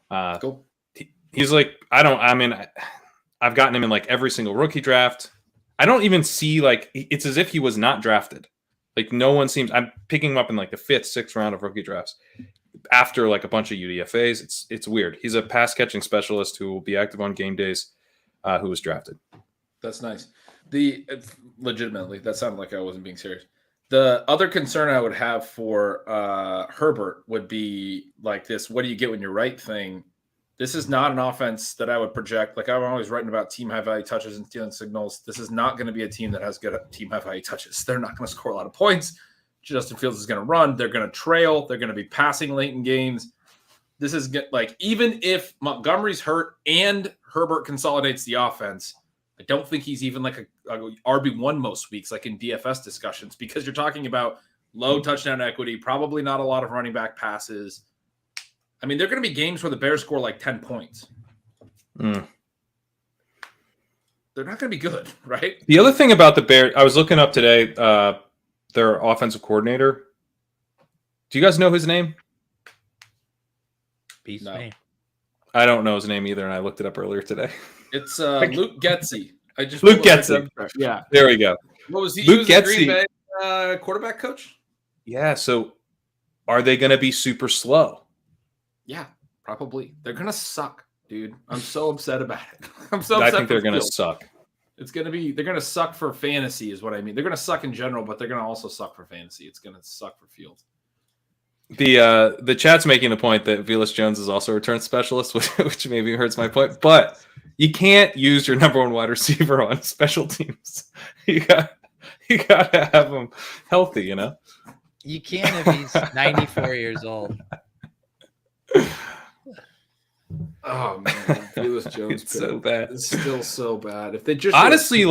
Cool. He's like, I've gotten him in like every single rookie draft. I don't even see it's as if he was not drafted. Like no one seems. I'm picking him up in like the 5th, 6th round of rookie drafts after like a bunch of UDFAs. It's weird. He's a pass catching specialist who will be active on game days. Who was drafted. That's nice. Legitimately, that sounded like I wasn't being serious. The other concern I would have for Herbert would be like this: what do you get when you're right thing? This is not an offense that I would project. Like I'm always writing about team high value touches and stealing signals. This is not going to be a team that has good team high value touches. They're not going to score a lot of points. Justin Fields is going to run. They're going to trail. They're going to be passing late in games. This is like, even if Montgomery's hurt and Herbert consolidates the offense, I don't think he's even like a RB1 most weeks, like in DFS discussions, because you're talking about low touchdown equity, probably not a lot of running back passes. I mean, there are going to be games where the Bears score like 10 points. They're not going to be good, right? The other thing about the Bears, I was looking up today, their offensive coordinator. Do you guys know his name? Beast No. name. I don't know his name either, and I looked it up earlier today. It's Luke Getsy. Luke Getsy. Yeah. There we go. What was he? Luke He was the Green Getsy. Bay quarterback coach? Yeah, so are they going to be super slow? Yeah, probably. They're going to suck, dude. I'm so upset about it. I'm so I upset. think they're going to suck. It's going to be, they're going to suck for fantasy is what I mean. They're going to suck in general, but they're going to also suck for fantasy. It's going to suck for Fields. The chat's making the point that Velus Jones is also a return specialist, which maybe hurts my point. But you can't use your number one wide receiver on special teams. You got to have him healthy, you know. You can if he's 94 years old. Oh man, Velus Jones, It's so bad. It's still so bad. If they just Honestly,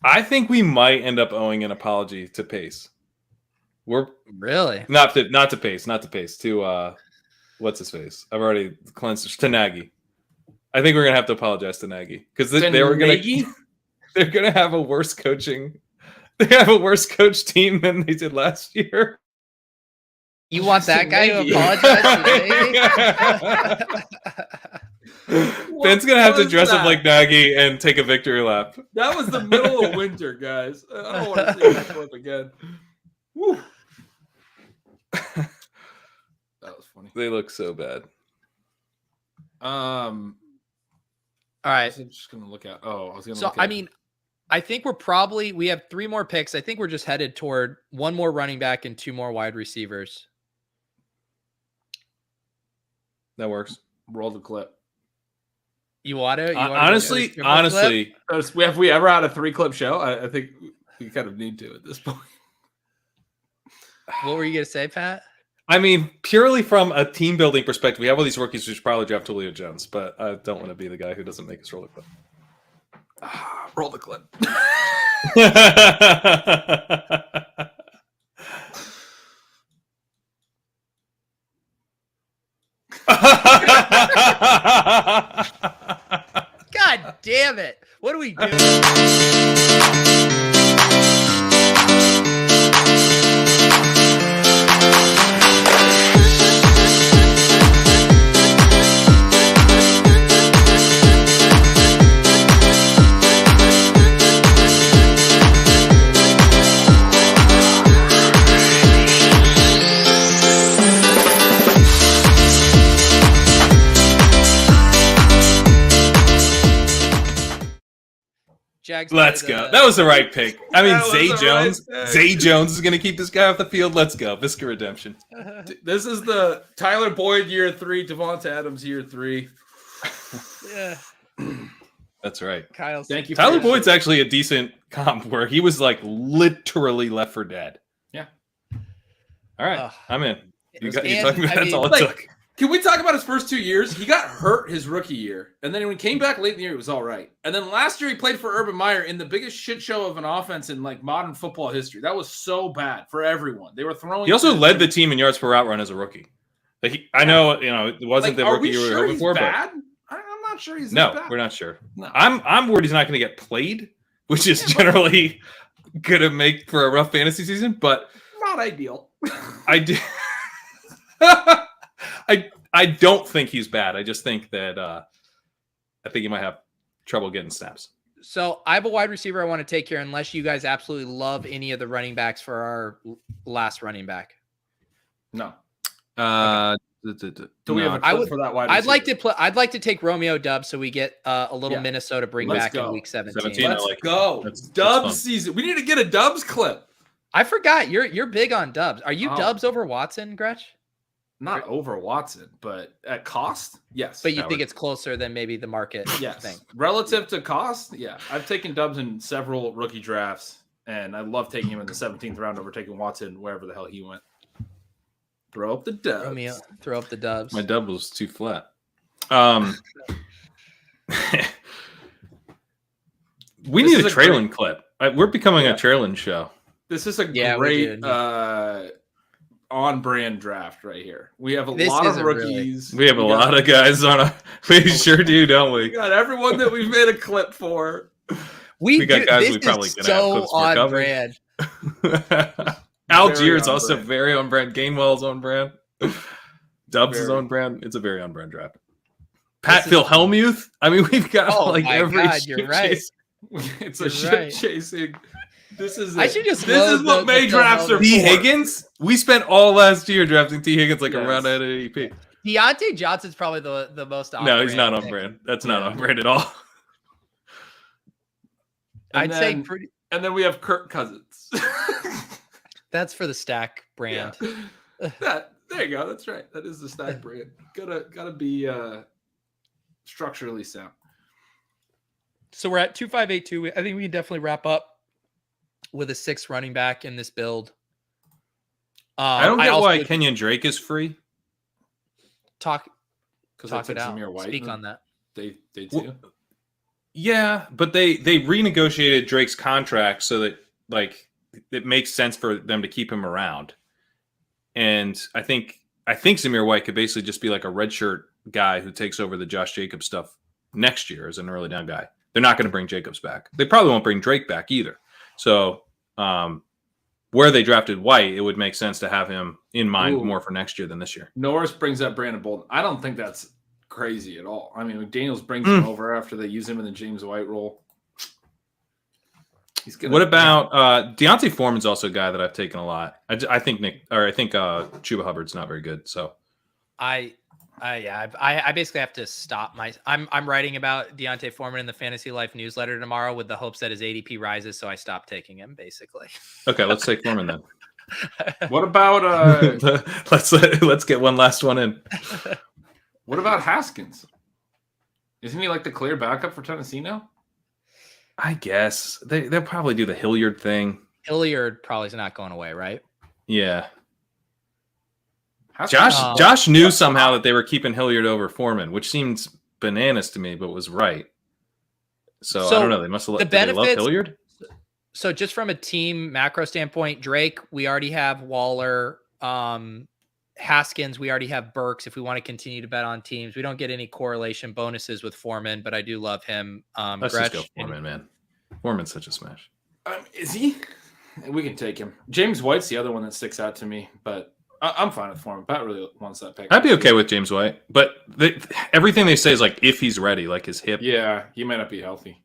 I think we might end up owing an apology to Pace. We're Really? not to Pace to what's his face? I've already cleansed to Nagy. I think we're gonna have to apologize to Nagy because they're gonna have a worse coaching. They have a worse coach team than they did last year. You want that guy to apologize today? Ben's gonna have to was dress up that? like Nagy and take a victory lap. That was the middle of winter, guys. I don't want to see that clip again. Woo. That was funny. They look so bad. All I right. was just gonna look at. Oh, I was gonna. So, look at, I mean, I think we have 3 more picks. I think we're just headed toward 1 more running back and 2 more wide receivers. That works. roll the clip. You want to? Honestly, Have we ever had a 3-clip show? I think we kind of need to at this point. What were you gonna say, Pat? I mean, purely from a team building perspective, we have all these rookies who should probably draft Julio Jones, but I don't want to be the guy who doesn't make us roll the clip. Roll the clip. God damn it! What do we do? Jags. Let's play go. That was the right pick. I mean, That was Zay the Jones. right pick. Zay Jones is going to keep this guy off the field. Let's go. Visca redemption. This is the Tyler Boyd year 3, Devonta Adams year 3. Yeah, That's right. Kyle. Thank you. for Tyler your Boyd's shirt. actually a decent comp where he was like literally left for dead. Yeah. All right. Ugh. I'm in. You got, And, you're talking about I that's mean, all it like- took. Can we talk about his first 2 years? He got hurt his rookie year, and then when he came back late in the year, it was all right. And then last year, he played for Urban Meyer in the biggest shit show of an offense in like modern football history. That was so bad for everyone. They were throwing. He also led the team in yards per route run as a rookie. Like I know, it wasn't the Are rookie we you were sure hoping he's for, bad? I'm not sure he's but no, that bad. we're not sure. No. I'm worried he's not going to get played, which is generally going to make for a rough fantasy season. But Not ideal. I do. I don't think he's bad. I just think that I think he might have trouble getting snaps. So I have a wide receiver I want to take here, unless you guys absolutely love any of the running backs for our last running back. No. Do we have a clip for that wide I'd like receiver? to play. I'd like to take Romeo Doubs so we get a little Yeah. Minnesota bring Let's back go. in week 17. 17. I Let's like it. go. That's Dubs fun. season. We need to get a Dubs clip. I forgot you're big on Doubs. Are you Oh. Doubs over Watson, Gretch? Not over Watson, but at cost, yes. But you That think would- it's closer than maybe the market Yes. thing. Relative to cost, yeah. I've taken Dubs in several rookie drafts, and I love taking him in the 17th round over taking Watson wherever the hell he went. Throw up the Dubs. Romeo, throw up the Doubs. My dub was too flat. We This need is a a trailing clip. We're becoming Yeah. a trailing show. This is a Yeah, we great do. on-brand draft right here. We have a This lot of isn't really- rookies. We have a lot of guys on a. We sure do, don't We we? got everyone that we've made a clip for. We got do, guys this we probably is could have so clips for on covering. brand. Algier is on also brand. very on brand. Gainwell's on brand. Dubs is Very. on brand. It's a very on brand draft. Pat This is- Philhelmuth. I mean, we've got Oh like my every. God, you're shit right. chase. It's a You're ship right. chasing. This is I it. should just This load is what the May Phil drafts are Hellmuth. for. T. Higgins. We spent all last year drafting T. Higgins like a Yes. round ahead of ADP. Deontay Johnson's probably the most. No, he's not on pick. brand. That's not Yeah. on brand at all. And I'd say then- pretty. And then we have Kirk Cousins. That's for the stack brand. There you go. That's right. That is the stack brand. Gotta be structurally sound. So we're at 2.582. I think we can definitely wrap up with a 6 running back in this build. I don't get also why would Kenyon Drake is free. talk Because talk it out. Speak on that. They do. Well, Yeah, but they renegotiated Drake's contract so that like it makes sense for them to keep him around. And I think Zamir White could basically just be like a redshirt guy who takes over the Josh Jacobs stuff next year as an early down guy. They're not going to bring Jacobs back. They probably won't bring Drake back either. So where they drafted White, it would make sense to have him in mind Ooh. more for next year than this year. Norris brings up Brandon Bolden. I don't think that's crazy at all. I mean, McDaniels brings him over after they use him in the James White role. He's gonna. What about Deontay Foreman's also a guy that I've taken a lot. I think Chuba Hubbard's not very good. So I basically have to stop I'm writing about Deontay Foreman in the Fantasy Life newsletter tomorrow with the hopes that his ADP rises, so I stopped taking him basically. okay, let's take Foreman then. What about Let's get one last one in. what about Haskins? Isn't he like the clear backup for Tennessee now? I guess they'll probably do the Hilliard thing. Hilliard probably is not going away, right? Yeah. Haskins, Josh knew somehow that they were keeping Hilliard over Foreman, which seems bananas to me, but was right. So I don't know. They must have the did they love benefits- Hilliard. So just from a team macro standpoint, Drake, we already have Waller, Haskins, we already have Burks. If we want to continue to bet on teams, we don't get any correlation bonuses with Foreman, but I do love him. Let's Gretch, just go Foreman, man. Foreman's such a smash. is he? We can take him. James White's the other one that sticks out to me, but I'm fine with Foreman. Pat really wants that pick. I'd be okay with James White, but everything they say is like if he's ready, like his hip. Yeah, he might not be healthy.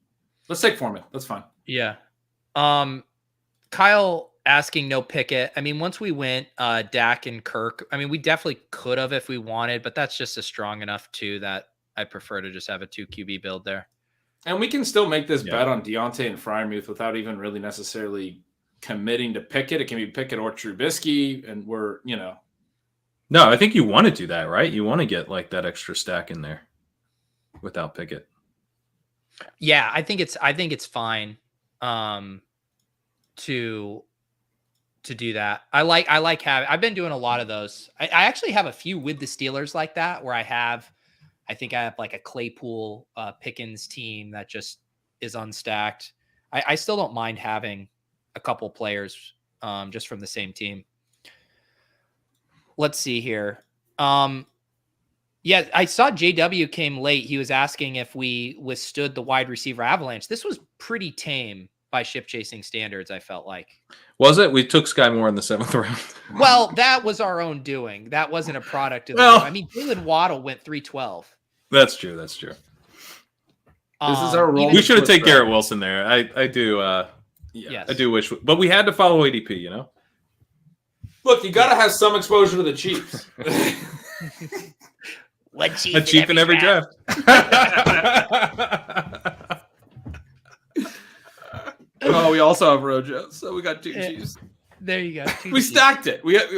Let's take Foreman. That's fine. Yeah. Kyle asking no Pickett. I mean, once we went Dak and Kirk, I mean, we definitely could have if we wanted, but that's just a strong enough two that I prefer to just have a 2 QB build there. And we can still make this Yeah. bet on Deontay and Freiermuth without even really necessarily committing to Pickett. It can be Pickett or Trubisky, and we're, No, I think you want to do that, right? You want to get like that extra stack in there without Pickett. Yeah, I think it's fine to do that. I like having. I've been doing a lot of those. I actually have a few with the Steelers like that where I think I have like a Claypool Pickens team that just is unstacked. I still don't mind having a couple players just from the same team. Let's see here. Yeah, I saw JW came late. He was asking if we withstood the wide receiver avalanche. This was pretty tame by ship chasing standards, I felt like. Was it? We took Skyy Moore in the 7th round. Well, that was our own doing. That wasn't a product of the Well, game. I mean, Jalen Waddle went 312. That's true. That's true. This is our role. We should have taken Garrett Wilson there. I do. Yes. I do wish, but we had to follow ADP. Look, you got to have some exposure to the Chiefs. One chief A chief in every draft. Oh, we also have Rojo, so we got 2 Chiefs. There you go. We stacked it. We had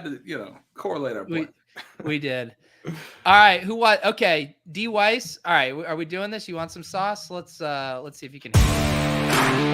to, correlate our point. We did. All right. Who what? Okay. D Weiss. All right. Are we doing this? You want some sauce? Let's see if you can.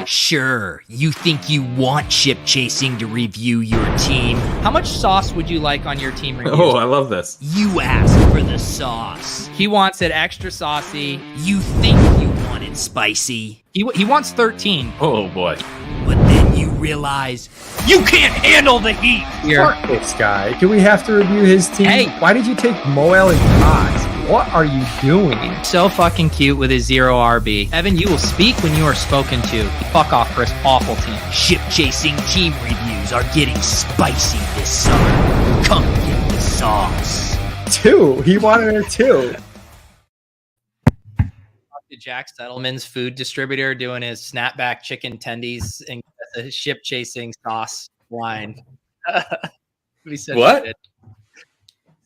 Sure. You think you want ship chasing to review your team? How much sauce would you like on your team review? Oh, I love this. You ask for the sauce. He wants it extra saucy. You think you want it spicy. He wants 13. Oh boy. But then you realize you can't handle the heat. Fuck this guy. Do we have to review his team? Hey. Why did you take Moel and Cox? What are you doing? So fucking cute with his 0 RB. Evan, you will speak when you are spoken to. Fuck off, Chris. Awful team. Ship chasing team reviews are getting spicy this summer. Come get the sauce. 2. He wanted a 2. Jack Settleman's food distributor doing his snapback chicken tendies and the ship chasing sauce line. What?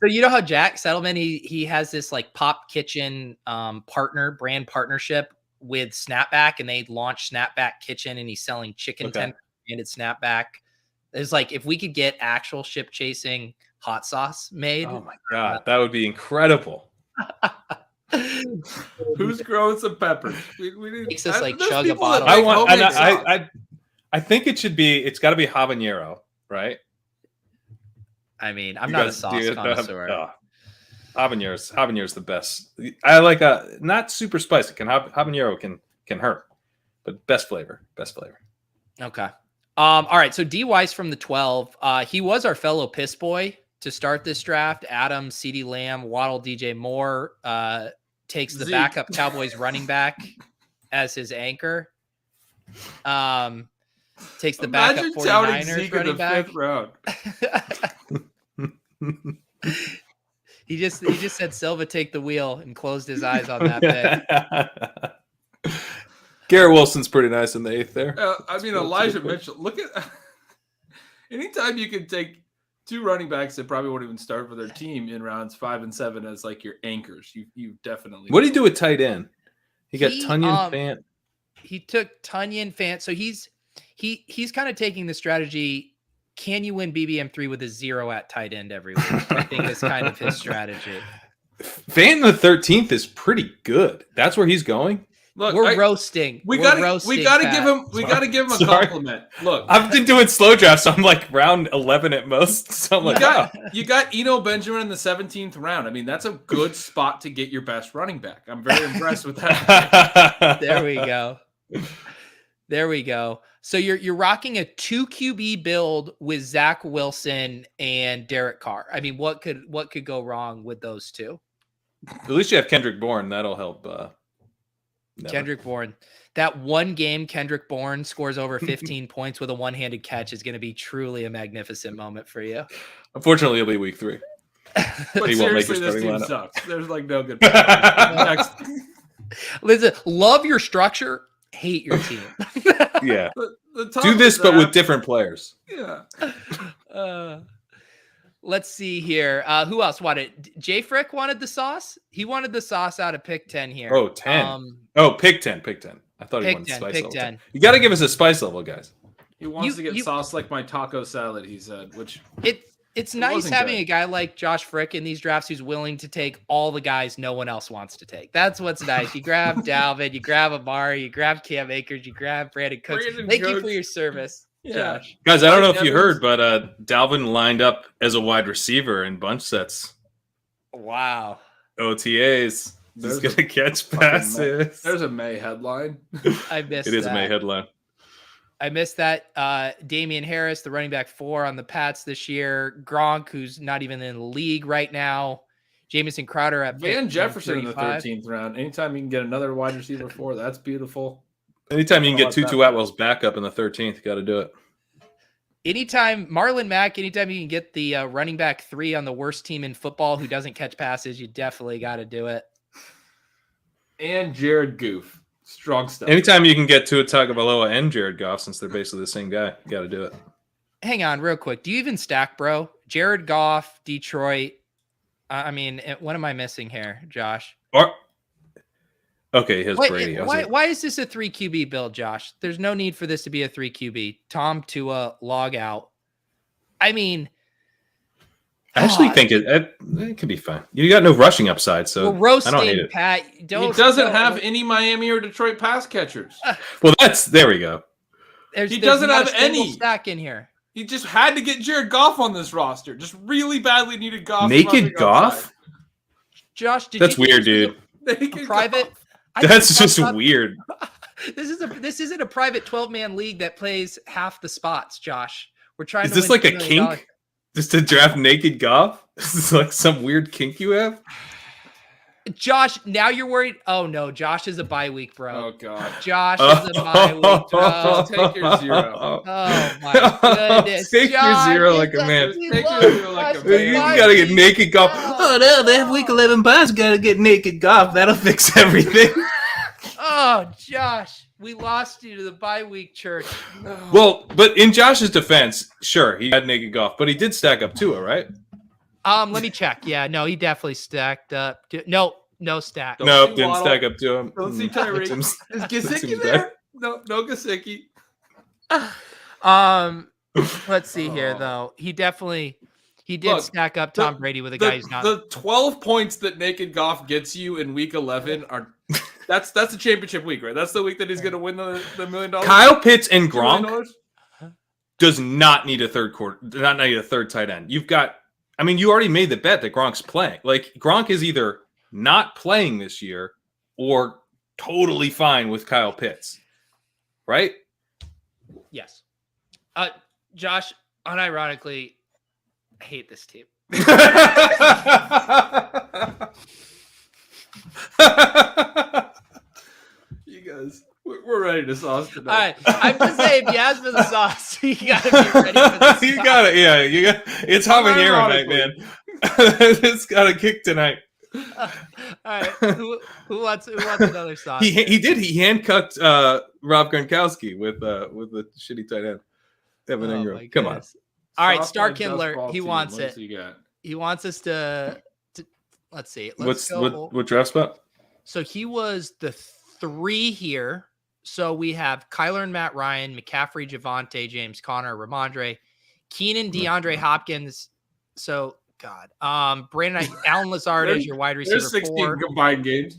So you know how Jack Settleman he has this like Pop Kitchen brand partnership with Snapback, and they launched Snapback Kitchen, and he's selling chicken tender and it's Snapback. It's like if we could get actual ship chasing hot sauce made. Oh my god, that would be incredible. Who's growing some peppers? We need, Makes us like there's chug a people that bottle. I make want. homemade And sauce. I think it's got to be habanero, right? I mean, I'm You not a guys sauce do- connoisseur. Habanero's the best. I like not super spicy. Habanero can hurt, but best flavor. Okay. All right. So D Weiss from the 12. He was our fellow piss boy to start this draft. Adam, CeeDee Lamb, Waddle, DJ Moore takes the Zeke. backup Cowboys running back as his anchor. Takes the backup Imagine touting 49ers Zeke in the running back. 5th round. He just said Silva take the wheel and closed his eyes on that pick. Garrett Wilson's pretty nice in the 8th there. I mean, Elijah Mitchell. Look at anytime you can take 2 running backs that probably won't even start for their team in rounds 5 and 7 as like your anchors. You definitely. What do you do with tight end? He got He, Tunyon Fant. He took Tunyon Fant. So he's kind of taking the strategy. Can you win BBM3 with a 0 at tight end every week? I think is kind of his strategy. Fant in the 13th is pretty good. That's where he's going. Look, We're roasting. We We're gotta roasting give Pat. him. We gotta give him a Sorry. compliment. Look, I've been doing slow drafts, so I'm like round 11 at most. So I'm like, you got Eno Benjamin in the 17th round. I mean, that's a good spot to get your best running back. I'm very impressed with that. There we go. There we go. So you're rocking a 2 QB build with Zach Wilson and Derek Carr. I mean, what could go wrong with those two? At least you have Kendrick Bourne. That'll help. Never. Kendrick Bourne. That one game Kendrick Bourne scores over 15 points with a one-handed catch is going to be truly a magnificent moment for you. Unfortunately, it'll be week 3. But He won't make seriously, your this starting team lineup. sucks. There's like no good. Next. Listen, love your structure, hate your team. Yeah. The top Do of this, the but with draft- different players. Yeah. Let's see here. Who else wanted? Jay Frick wanted the sauce. He wanted the sauce out of pick 10 here. Oh, 10. Pick 10. I thought he wanted spice level 10. You got to give us a spice level, guys. He wants to get sauce like my taco salad, he said, which it's nice having good. a guy like Josh Frick in these drafts who's willing to take all the guys no one else wants to take. That's what's nice. You grab Dalvin, you grab Amari, you grab Cam Akers, you grab Brandon Cooks. Thank you for your service, Josh. Guys, I don't know if you heard, but Dalvin lined up as a wide receiver in bunch sets. Wow. OTAs. He's going to catch passes. There's a May headline. I missed It is a May headline. I missed that. Damian Harris, the running back 4 on the Pats this year. Gronk, who's not even in the league right now. Jamison Crowder at Van Jefferson in the 13th round. Anytime you can get another wide receiver 4, that's beautiful. Anytime you can get Tutu Atwell's backup in the 13th, got to do it. Anytime Marlon Mack, anytime you can get the running back 3 on the worst team in football who doesn't catch passes, you definitely got to do it. And Jared Goff. Strong stuff. Anytime you can get Tua Tagovailoa and Jared Goff, since they're basically the same guy, you got to do it. Hang on real quick. Do you even stack, bro? Jared Goff, Detroit. What am I missing here, Josh? Okay, his Brady. Why is this a 3 QB build, Josh? There's no need for this to be a 3 QB. Tom, Tua, log out. I mean, I actually think it could be fine. You got no rushing upside, so roasting, I don't need it. Pat. He doesn't have any Miami or Detroit pass catchers. Well, there we go. He doesn't have any stack in here. He just had to get Jared Goff on this roster. Just really badly needed Goff. Naked Goff? Josh, that's weird, dude. Private. That's just weird. This isn't a private 12-man league that plays half the spots, Josh. We're trying. Is this like a kink? Just to draft naked Goff? This is like some weird kink you have? Josh, now you're worried. Oh, no. Josh is a bye week, bro. Oh, God. Josh is a bye week, bro. Take your 0. Oh, my goodness. Take Josh, your 0 like a man. Take your 0 like a man. You got to get naked Goff. Oh, no. They have week 11 buys. Got to get naked Goff. That'll fix everything. Oh, Josh. We lost you to the bye week church. Well, but in Josh's defense, sure, he had naked Goff, but he did stack up Tua, right? Let me check. Yeah, no, he definitely stacked up. No stack. No, didn't stack up to him. Don't see Tyreek. Is Gesicki there? No Gesicki. Let's see here though. He did stack up Tom Brady with a guy who's not. The 12 points that naked Goff gets you in week 11 are that's a championship week, right? That's the week that he's going to win the $1 million. Kyle Pitts and Gronk does not need a third tight end. You've got, you already made the bet that Gronk's playing. Like Gronk is either not playing this year or totally fine with Kyle Pitts, right? Yes. Josh, unironically, I hate this team. You guys, we're ready to sauce tonight. All right, I'm just saying, if you ask for the sauce, you gotta be ready for the sauce. You got it, yeah. It's habanero night, man. It's got a kick tonight. All right, who wants another sauce? He handcuffed Rob Gronkowski with the shitty tight end, Evan Ingram. Come on. All right, Star Kindler, he wants it. He wants us to let's see. What draft spot? So he was the 3 here. So we have Kyler and Matt Ryan, McCaffrey, Javonte, James Conner, Ramondre, Keenan, DeAndre Hopkins. So God, Brandon, Alan Lazard is your wide receiver. There's 16 4. combined games.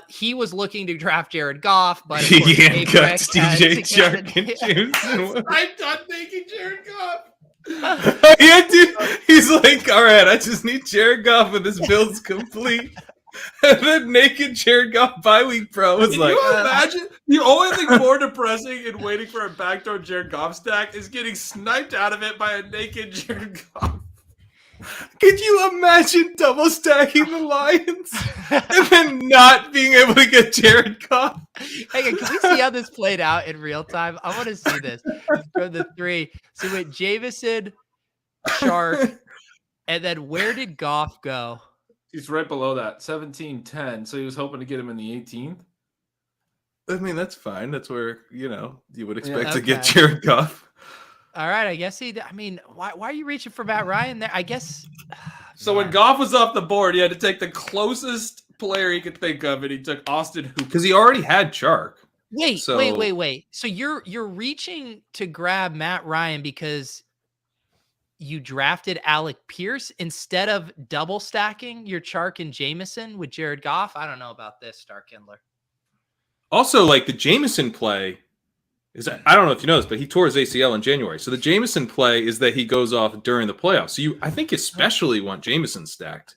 He was looking to draft Jared Goff, but he handcuffed DJ Chark. I'm done thinking Jared Goff. Yeah, dude. He's like, all right, I just need Jared Goff and this build's complete. And then naked Jared Goff bye week pro was like, you imagine? The only thing more depressing in waiting for a backdoor Jared Goff stack is getting sniped out of it by a naked Jared Goff. Could you imagine double stacking the Lions and then not being able to get Jared Goff? Hang on, can we see how this played out in real time? I want to see this from the 3. So we went Jamison, Shark, and then where did Goff go? He's right below that, 17-10. So he was hoping to get him in the 18th. That's fine. That's where, you would expect to get Jared Goff. All right, I guess why are you reaching for Matt Ryan there? I guess. So when Goff was off the board, he had to take the closest player he could think of, and he took Austin Hooper. Because he already had Chark. Wait. So you're reaching to grab Matt Ryan because you drafted Alec Pierce instead of double stacking your Chark and Jameson with Jared Goff? I don't know about this, Starkindler. Also, like the Jameson play is, I don't know if you know this, but he tore his ACL in January. So the Jameson play is that he goes off during the playoffs. So I think especially want Jameson stacked.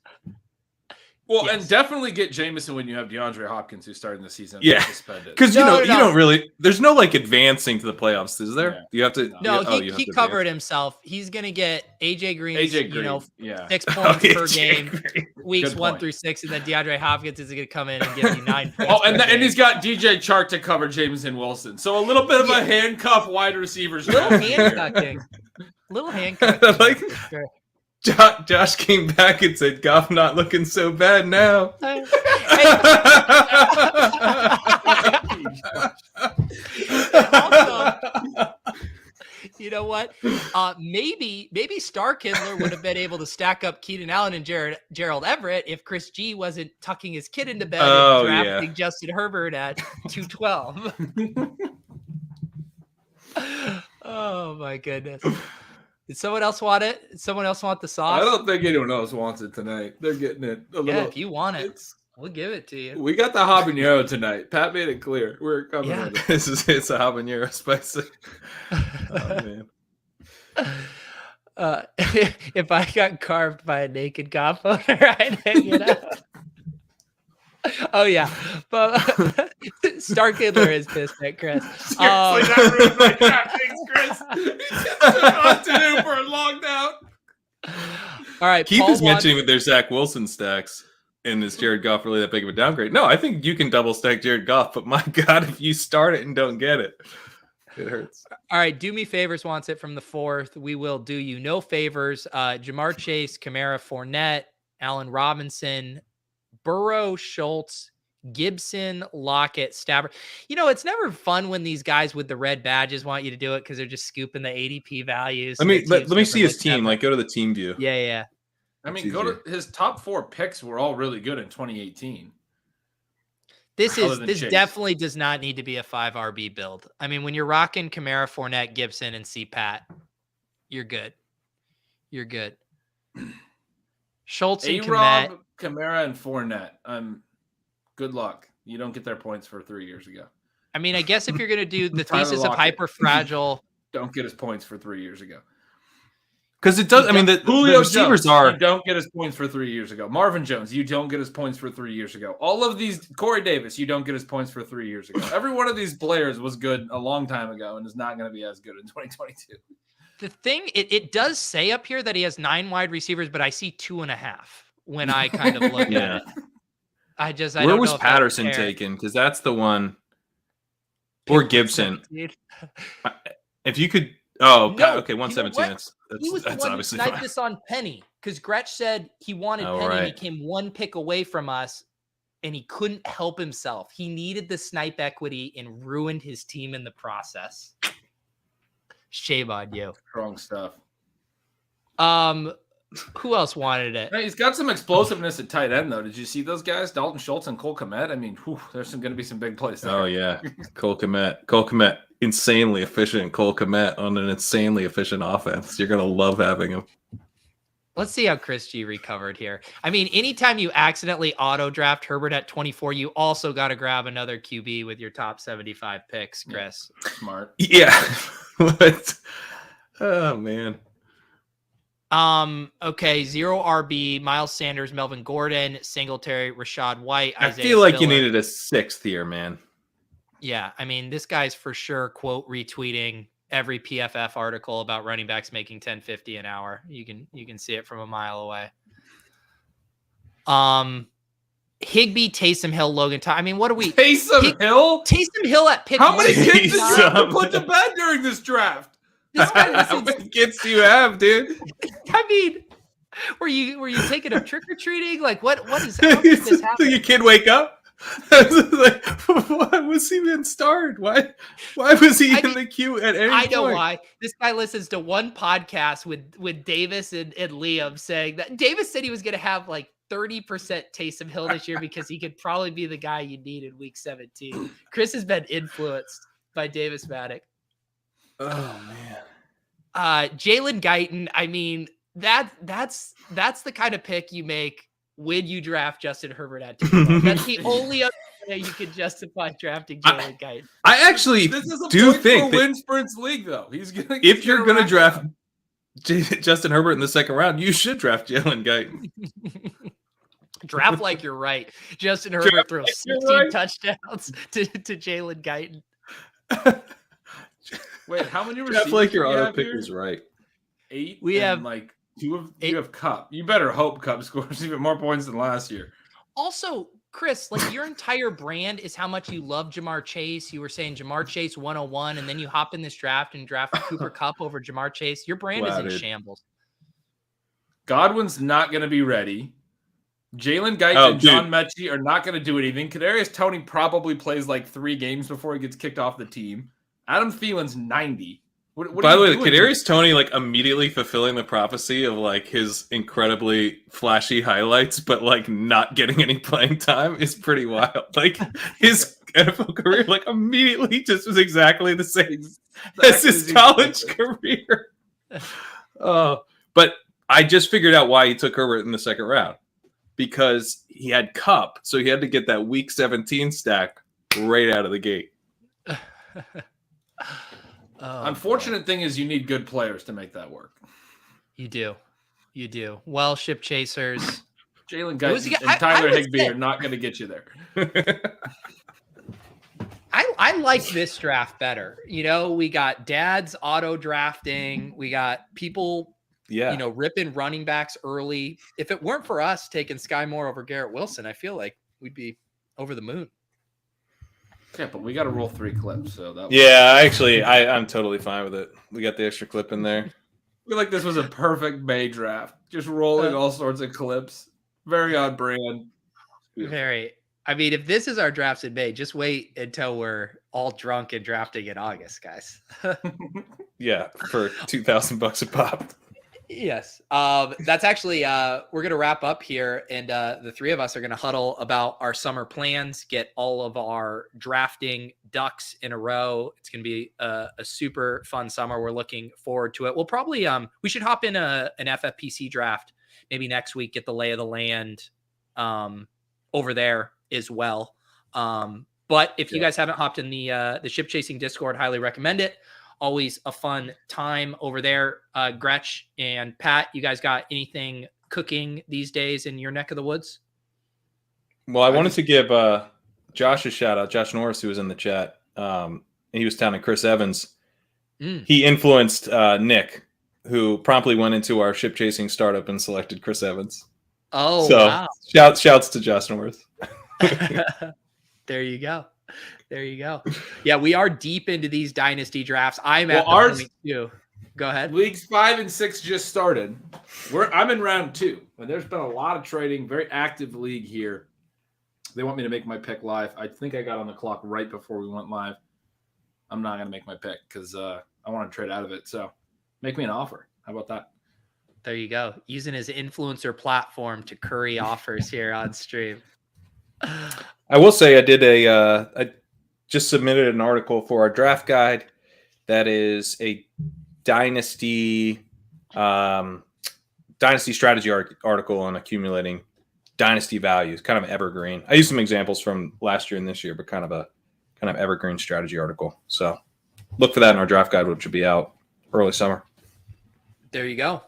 Well, and definitely get Jameson when you have DeAndre Hopkins, who's starting the season. Yeah, suspended. because you don't really. There's no like advancing to the playoffs, is there? Yeah. You have to. No, he covered himself. He's gonna get AJ Green. 6 points Okay, per game, weeks Good 1 point. through 6, and then DeAndre Hopkins is gonna come in and give you 9 points. Oh, per and game. he's got DJ Chark to cover Jameson Wilson. So a little bit of a handcuff wide receivers. little handcuffing. Little handcuffing. Like Josh came back and said, "Goff not looking so bad now." Also, you know what? Maybe Starkindler would have been able to stack up Keenan Allen and Gerald Everett if Chris G wasn't tucking his kid into bed and drafting Justin Herbert at 212. Oh my goodness. Did someone else want it? Did someone else want the sauce? I don't think anyone else wants it tonight. They're getting it. If you want it, we'll give it to you. We got the habanero tonight. Pat made it clear. We're coming with it. It's a habanero spicy. Oh man. If I got carved by a naked Goff owner, I'd hang it up. Oh yeah, but Starkindler is pissed at Chris. That ruined my DraftKings, Chris. He just took Austin Hooper and logged out. All right, Keith Paul is mentioning with their Zach Wilson stacks. And is Jared Goff really that big of a downgrade? No, I think you can double stack Jared Goff, but my God, if you start it and don't get it, it hurts. All right, do me favors wants it from the 4th. We will do you no favors. Jamar Chase, Kamara, Fournette, Allen Robinson, Burrow, Schultz, Gibson, Lockett, Stabber. You know, it's never fun when these guys with the red badges want you to do it because they're just scooping the ADP values. Let me see his team. Like, go to the team view. Yeah. I mean, go to his top 4 picks were all really good in 2018. This definitely does not need to be a 5 RB build. I mean, when you're rocking Kamara, Fournette, Gibson, and C-Pat, you're good. You're good. Schultz and A-Rob, Kamara, and Fournette. Good luck. You don't get their points for 3 years ago. I mean, I guess if you're going to do the Tyler thesis of Lockett. hyper fragile, Don't get his points for 3 years ago. Because it does. I mean, the receivers Jones, you don't get his points for 3 years ago. Marvin Jones, you don't get his points for 3 years ago. All of these, Corey Davis, you don't get his points for 3 years ago. Every one of these players was good a long time ago and is not going to be as good in 2022. the thing, it does say up here that he has 9 wide receivers, but I see 2.5 when I kind of look at it. I where don't was know if Patterson that's fair. taken? Because that's the one. Or Gibson. If you could. Oh, No, okay. 117. He was the That's one who obviously sniped fine. this on Penny because Gretch said he wanted Oh, Penny and right. he came 1 pick away from us and he couldn't help himself. He needed the snipe equity and ruined his team in the process. Shame on you. Strong stuff. Who else wanted it? Hey, he's got some explosiveness at tight end, though. Did you see those guys? Dalton Schultz and Cole Kmet? I mean, there's going to be some big plays there. Oh, yeah. Cole Kmet. Insanely efficient. Cole Kmet on an insanely efficient offense. You're going to love having him. Let's see how Chris G recovered here. I mean, anytime you accidentally auto draft Herbert at 24, you also got to grab another QB with your top 75 picks, Chris. Yeah, smart. Yeah. What? Oh, man. Okay, 0 RB, Miles Sanders, Melvin Gordon, Singletary, Rashad White, I Isaiah feel like you Spiller. needed a 6th here, man. Yeah, I mean, this guy's for sure quote retweeting every PFF article about running backs making $10.50 an hour. You can see it from a mile away. Higbee, Taysom Hill, Logan Thomas. I mean, what do we Taysom Hill? Taysom Hill at pick. How many kids did you have to Taysom. put to bed during this draft? This guy How is many kids do you have, dude? I mean, were you taking him trick or treating? Like what is how did this happen? Did your kid wake up? Like, why was he being starred? Why was he in the queue at any I know point? why. This guy listens to one podcast with Davis and Liam saying that Davis said he was going to have like 30% Taysom Hill this year because he could probably be the guy you need in week 17. Chris has been influenced by Davis Maddock. Oh man. Jalen Guyton, I mean, that's the kind of pick you make when you draft Justin Herbert at 2. That's the only other way you can justify drafting Jalen Guyton. I actually This is a do point think for that win sprints league, though. if you're going to draft Justin Herbert in the second round, you should draft Jalen Guyton. Draft like you're right. Justin Herbert throws 16 touchdowns to Jalen Guyton. Wait, how many Draft receivers like your do we auto have pick here? is right. 8. We and have like 2 of 8. you have Cup. You better hope Cup scores even more points than last year. Also, Chris, like your entire brand is how much you love Jamar Chase. You were saying Jamar Chase 101, and then you hop in this draft and draft Cooper Kupp over Jamar Chase. Your brand is in shambles. Godwin's not going to be ready. Jalen Guyton and John Mechie are not going to do anything. Kadarius Toney probably plays like 3 games before he gets kicked off the team. Adam Thielen's 90. By the way, Kadarius Toney like immediately fulfilling the prophecy of like his incredibly flashy highlights, but like not getting any playing time is pretty wild. Like his NFL career, like immediately just was exactly the same as his college career. But I just figured out why he took Herbert in the second round because he had Cup, so he had to get that Week 17 stack right out of the gate. Unfortunate thing is you need good players to make that work. You do. Well, ship chasers. Jalen Guyton and Tyler Higbee are not going to get you there. I like this draft better. You know, we got dads auto drafting. We got people, ripping running backs early. If it weren't for us taking Skyy Moore over Garrett Wilson, I feel like we'd be over the moon. Yeah, but we got to roll 3 clips. So that. I'm totally fine with it. We got the extra clip in there. I feel like this was a perfect May draft. Just rolling all sorts of clips. Very on brand. Very. I mean, if this is our drafts in May, just wait until we're all drunk and drafting in August, guys. Yeah, for $2,000 a pop. Yes. That's actually we're gonna wrap up here, and the 3 of us are gonna huddle about our summer plans, get all of our drafting ducks in a row. It's gonna be a super fun summer. We're looking forward to it. We'll probably we should hop in an FFPC draft maybe next week, get the lay of the land over there as well. But if you guys haven't hopped in the ship chasing Discord, highly recommend it. Always a fun time over there. Gretch and Pat, you guys got anything cooking these days in your neck of the woods? Well, I wanted to give Josh a shout out, Josh Norris, who was in the chat. He was touting Chris Evans. He influenced Nick, who promptly went into our ship chasing startup and selected Chris Evans. Oh, so wow. Shouts to Josh Norris. There you go. Yeah, we are deep into these dynasty drafts. I'm at ours point too. Go ahead. Leagues 5 and 6 just started. I'm in round 2, and there's been a lot of trading. Very active league here. They want me to make my pick live. I think I got on the clock right before we went live. I'm not going to make my pick because I want to trade out of it. So make me an offer. How about that? There you go. Using his influencer platform to curry offers here on stream. I will say I just submitted an article for our draft guide that is a dynasty strategy article on accumulating dynasty values, kind of evergreen. I used some examples from last year and this year, but kind of evergreen strategy article. So look for that in our draft guide, which will be out early summer. There you go.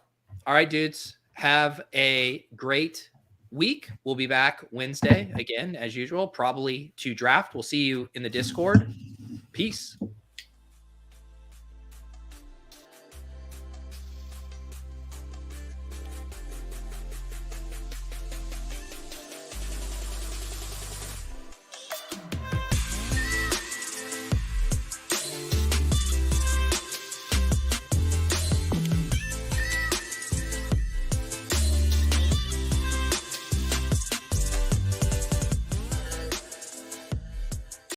All right, dudes, have a great week. We'll be back Wednesday again, as usual, probably to draft. We'll see you in the Discord. Peace.